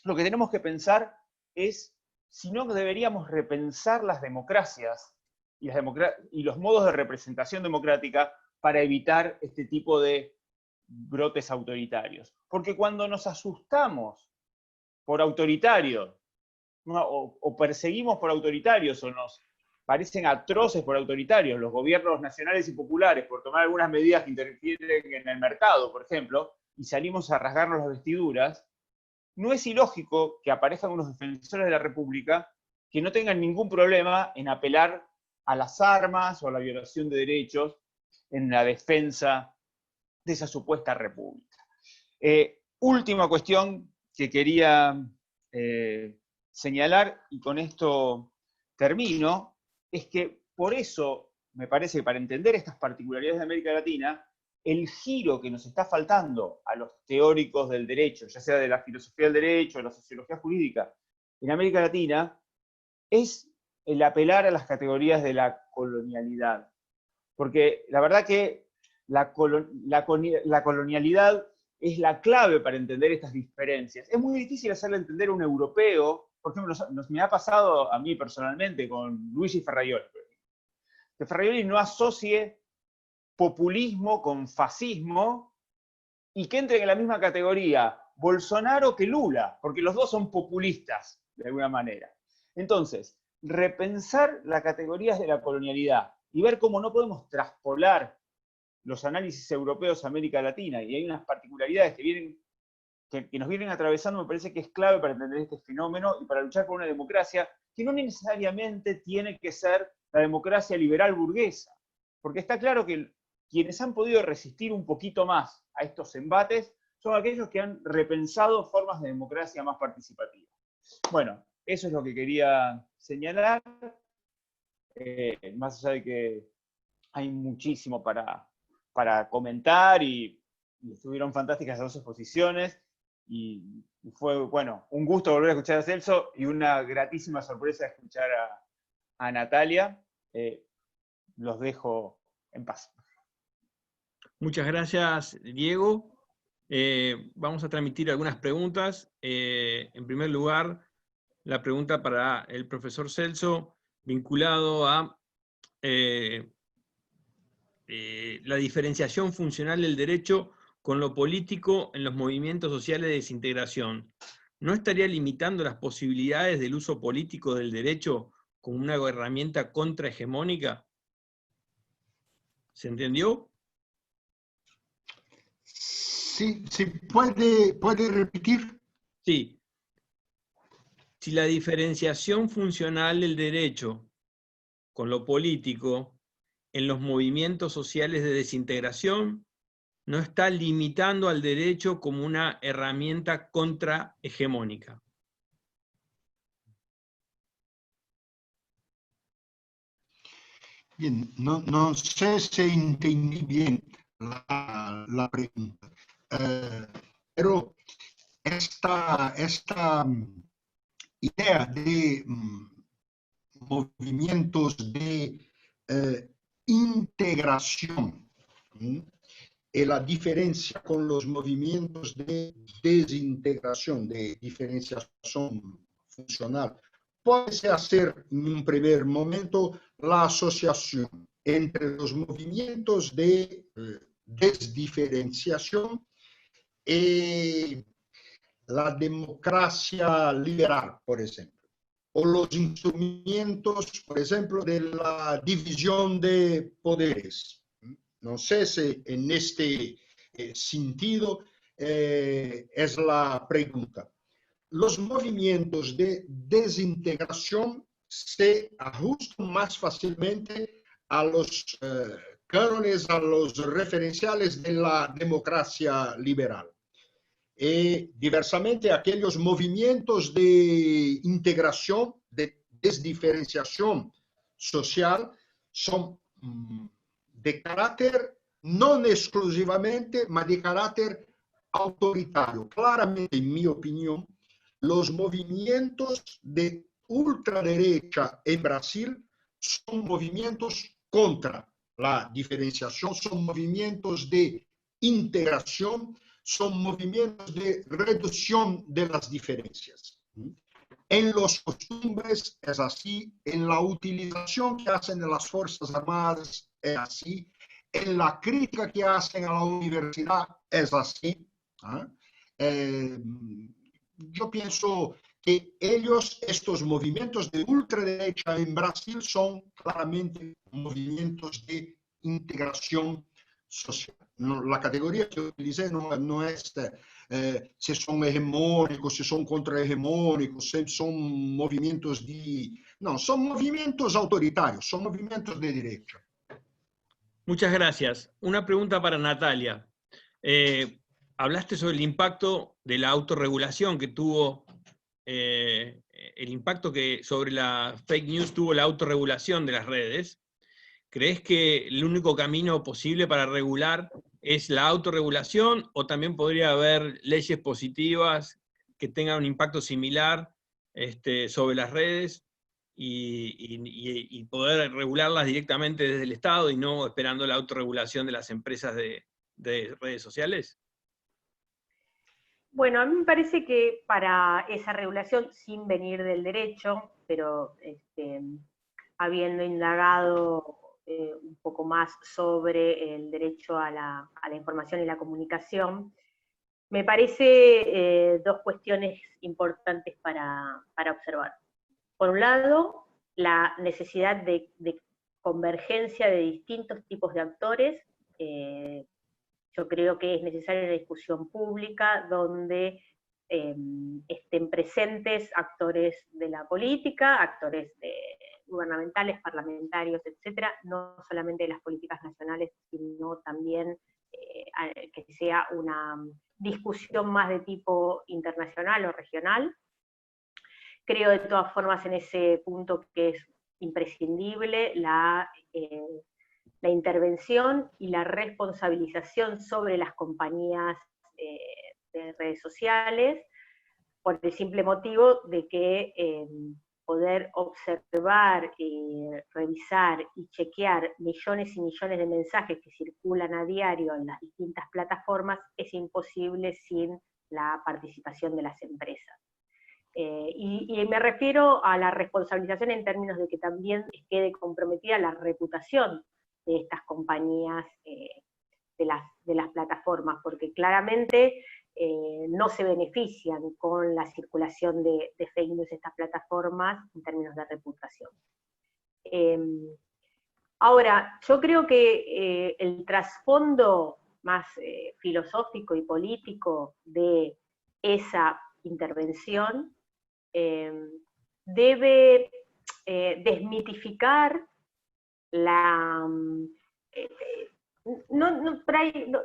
lo que tenemos que pensar es si no deberíamos repensar las democracias y los modos de representación democrática para evitar este tipo de brotes autoritarios. Porque cuando nos asustamos por autoritarios, ¿no? o perseguimos por autoritarios, o nos parecen atroces por autoritarios, los gobiernos nacionales y populares, por tomar algunas medidas que interfieren en el mercado, por ejemplo, y salimos a rasgarnos las vestiduras, no es ilógico que aparezcan unos defensores de la República que no tengan ningún problema en apelar a las armas o a la violación de derechos en la defensa de esa supuesta república. Última cuestión que quería señalar, y con esto termino, es que por eso me parece que para entender estas particularidades de América Latina, el giro que nos está faltando a los teóricos del derecho, ya sea de la filosofía del derecho, de la sociología jurídica, en América Latina, es el apelar a las categorías de la colonialidad. Porque la verdad que la colonialidad es la clave para entender estas diferencias. Es muy difícil hacerle entender a un europeo, por ejemplo, me ha pasado a mí personalmente con Luigi Ferraioli, que Ferraioli no asocie populismo con fascismo y que entren en la misma categoría Bolsonaro que Lula, porque los dos son populistas, de alguna manera. Entonces, repensar las categorías de la colonialidad y ver cómo no podemos traspolar los análisis europeos a América Latina, y hay unas particularidades que nos vienen atravesando, me parece que es clave para entender este fenómeno y para luchar por una democracia que no necesariamente tiene que ser la democracia liberal burguesa, porque está claro que quienes han podido resistir un poquito más a estos embates son aquellos que han repensado formas de democracia más participativa. Bueno, eso es lo que quería señalar, más allá de que hay muchísimo para comentar, y estuvieron fantásticas las dos exposiciones, y fue, bueno, un gusto volver a escuchar a Celso y una gratísima sorpresa escuchar a Natalia. los dejo en paz. Muchas gracias, Diego. Vamos a transmitir algunas preguntas. En primer lugar, la pregunta para el profesor Celso, vinculado a la diferenciación funcional del derecho con lo político en los movimientos sociales de desintegración. ¿No estaría limitando las posibilidades del uso político del derecho como una herramienta contrahegemónica? ¿Se entendió? Sí, ¿puede repetir? Sí. Si la diferenciación funcional del derecho con lo político en los movimientos sociales de desintegración no está limitando al derecho como una herramienta contrahegemónica. Bien, no sé si entendí bien la pregunta, pero esta idea de movimientos de integración, y la diferencia con los movimientos de desintegración, de diferenciación funcional, puede hacer en un primer momento la asociación entre los movimientos de desdiferenciación y la democracia liberal, por ejemplo, o los instrumentos, por ejemplo, de la división de poderes. No sé si en este sentido es la pregunta. Los movimientos de desintegración se ajustan más fácilmente a los cánones, a los referenciales de la democracia liberal. Diversamente, aquellos movimientos de integración, de desdiferenciación social, son de carácter, no exclusivamente, mas de carácter autoritario. Claramente, en mi opinión, los movimientos de ultraderecha en Brasil son movimientos contra la diferenciación, son movimientos de integración, son movimientos de reducción de las diferencias. En los costumbres es así, en la utilización que hacen de las Fuerzas Armadas es así, en la crítica que hacen a la universidad es así. Yo pienso que estos movimientos de ultraderecha en Brasil son claramente movimientos de integración social. La categoría que utilicé no es si son hegemónicos, si son contrahegemónicos, si son movimientos de... No, son movimientos autoritarios, son movimientos de derecha. Muchas gracias. Una pregunta para Natalia. Hablaste sobre el impacto de la autorregulación que tuvo, el impacto que sobre la fake news tuvo la autorregulación de las redes. ¿Crees que el único camino posible para regular es la autorregulación o también podría haber leyes positivas que tengan un impacto similar sobre las redes y poder regularlas directamente desde el Estado y no esperando la autorregulación de las empresas de redes sociales? Bueno, a mí me parece que para esa regulación, sin venir del derecho, pero habiendo indagado un poco más sobre el derecho a la información y la comunicación, me parece dos cuestiones importantes para observar. Por un lado, la necesidad de convergencia de distintos tipos de actores. Yo creo que es necesaria una discusión pública donde estén presentes actores de la política, actores gubernamentales, parlamentarios, etcétera, no solamente de las políticas nacionales, sino también que sea una discusión más de tipo internacional o regional. Creo de todas formas en ese punto que es imprescindible la intervención y la responsabilización sobre las compañías de redes sociales, por el simple motivo de que poder observar, revisar y chequear millones y millones de mensajes que circulan a diario en las distintas plataformas es imposible sin la participación de las empresas. Y me refiero a la responsabilización en términos de que también quede comprometida la reputación de estas compañías, de las plataformas, porque claramente no se benefician con la circulación de fake news estas plataformas en términos de reputación. Ahora, yo creo que el trasfondo más filosófico y político de esa intervención debe desmitificar la...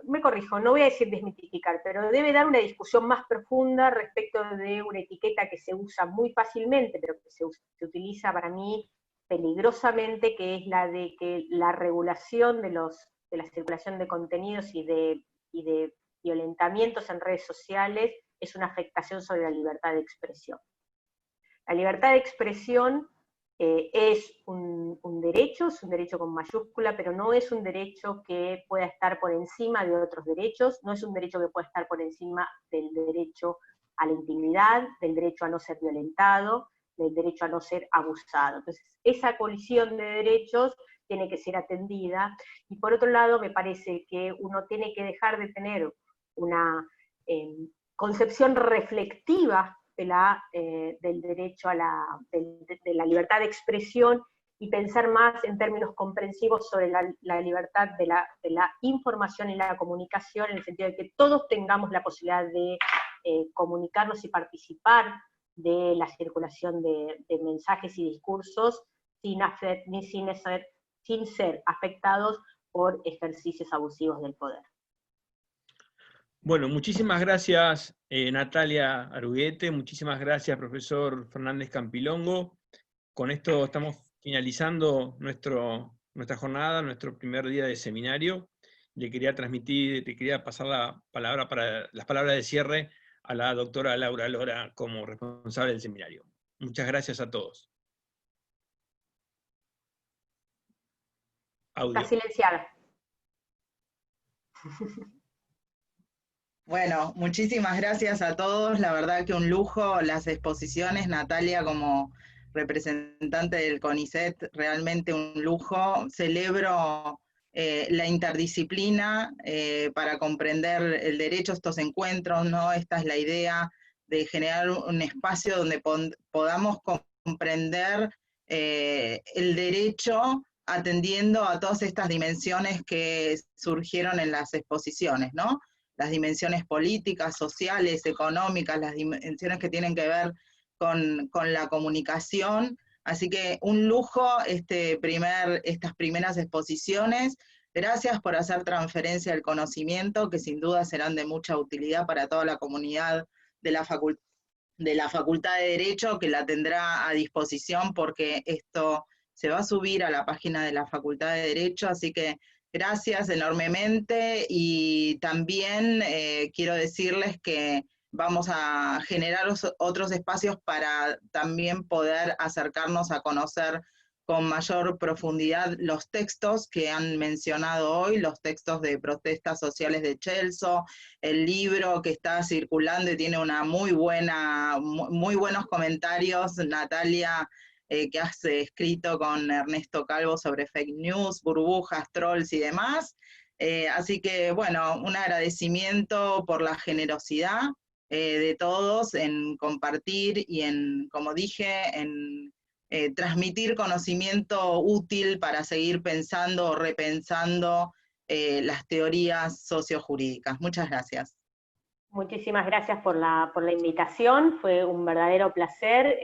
me corrijo, no voy a decir desmitificar, pero debe dar una discusión más profunda respecto de una etiqueta que se usa muy fácilmente, pero que se utiliza para mí peligrosamente, que es la de que la regulación de la circulación de contenidos y de violentamientos en redes sociales es una afectación sobre la libertad de expresión. La libertad de expresión es un derecho con mayúscula, pero no es un derecho que pueda estar por encima de otros derechos, no es un derecho que pueda estar por encima del derecho a la intimidad, del derecho a no ser violentado, del derecho a no ser abusado. Entonces, esa colisión de derechos tiene que ser atendida, y por otro lado me parece que uno tiene que dejar de tener una concepción reflectiva del derecho a de la libertad de expresión, y pensar más en términos comprensivos sobre la libertad de la información y la comunicación, en el sentido de que todos tengamos la posibilidad de comunicarnos y participar de la circulación de mensajes y discursos sin ser afectados por ejercicios abusivos del poder. Bueno, muchísimas gracias Natalia Arguete, muchísimas gracias profesor Fernández Campilongo. Con esto estamos finalizando nuestra jornada, nuestro primer día de seminario. Le quería pasar las palabras de cierre a la doctora Laura Lora como responsable del seminario. Muchas gracias a todos. Audio. Está silenciada. Bueno, muchísimas gracias a todos, la verdad que un lujo las exposiciones, Natalia como representante del CONICET, realmente un lujo. Celebro la interdisciplina para comprender el derecho a estos encuentros, ¿no? Esta es la idea de generar un espacio donde podamos comprender el derecho atendiendo a todas estas dimensiones que surgieron en las exposiciones, ¿no? Las dimensiones políticas, sociales, económicas, las dimensiones que tienen que ver con la comunicación. Así que un lujo estas primeras exposiciones. Gracias por hacer transferencia del conocimiento, que sin duda serán de mucha utilidad para toda la comunidad de la Facultad de Derecho, que la tendrá a disposición, porque esto se va a subir a la página de la Facultad de Derecho, así que gracias enormemente, y también quiero decirles que vamos a generar otros espacios para también poder acercarnos a conocer con mayor profundidad los textos que han mencionado hoy, los textos de protestas sociales de Celso, el libro que está circulando y tiene una muy buenos comentarios, Natalia, que has escrito con Ernesto Calvo sobre fake news, burbujas, trolls y demás. Así que, bueno, un agradecimiento por la generosidad de todos en compartir y en, como dije, en transmitir conocimiento útil para seguir pensando o repensando las teorías sociojurídicas. Muchas gracias. Muchísimas gracias por la invitación, fue un verdadero placer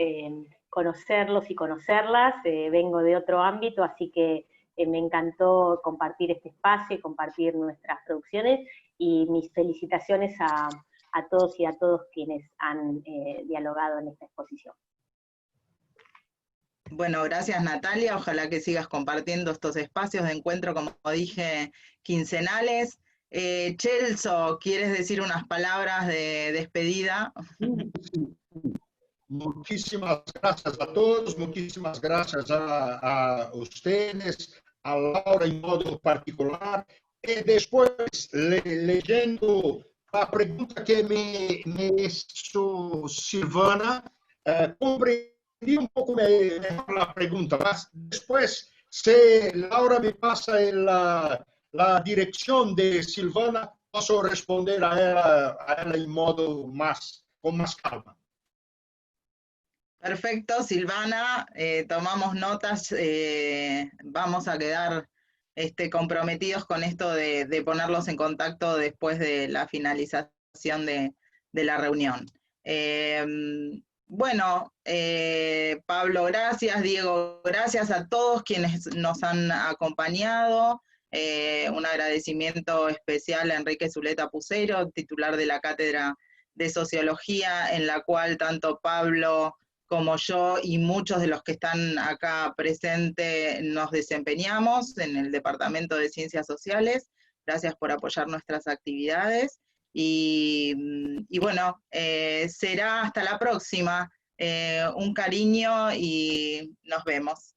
conocerlos y conocerlas. Vengo de otro ámbito, así que me encantó compartir este espacio y compartir nuestras producciones, y mis felicitaciones a todos y a todos quienes han dialogado en esta exposición. Bueno, gracias Natalia, ojalá que sigas compartiendo estos espacios de encuentro, como dije, quincenales. Celso, ¿quieres decir unas palabras de despedida? Muchísimas gracias a todos, muchísimas gracias a ustedes, a Laura en modo particular. Y después, leyendo la pregunta que me hizo Silvana, comprendí un poco mejor la pregunta. Después, si Laura me pasa la dirección de Silvana, puedo responder a ella en modo con más calma. Perfecto, Silvana, tomamos notas, vamos a quedar comprometidos con esto de ponerlos en contacto después de la finalización de la reunión. Bueno, Pablo, gracias, Diego, gracias a todos quienes nos han acompañado. Un agradecimiento especial a Enrique Zuleta Pucero, titular de la Cátedra de Sociología, en la cual tanto Pablo como yo y muchos de los que están acá presentes nos desempeñamos en el Departamento de Ciencias Sociales. Gracias por apoyar nuestras actividades. Y bueno, será hasta la próxima. Un cariño y nos vemos.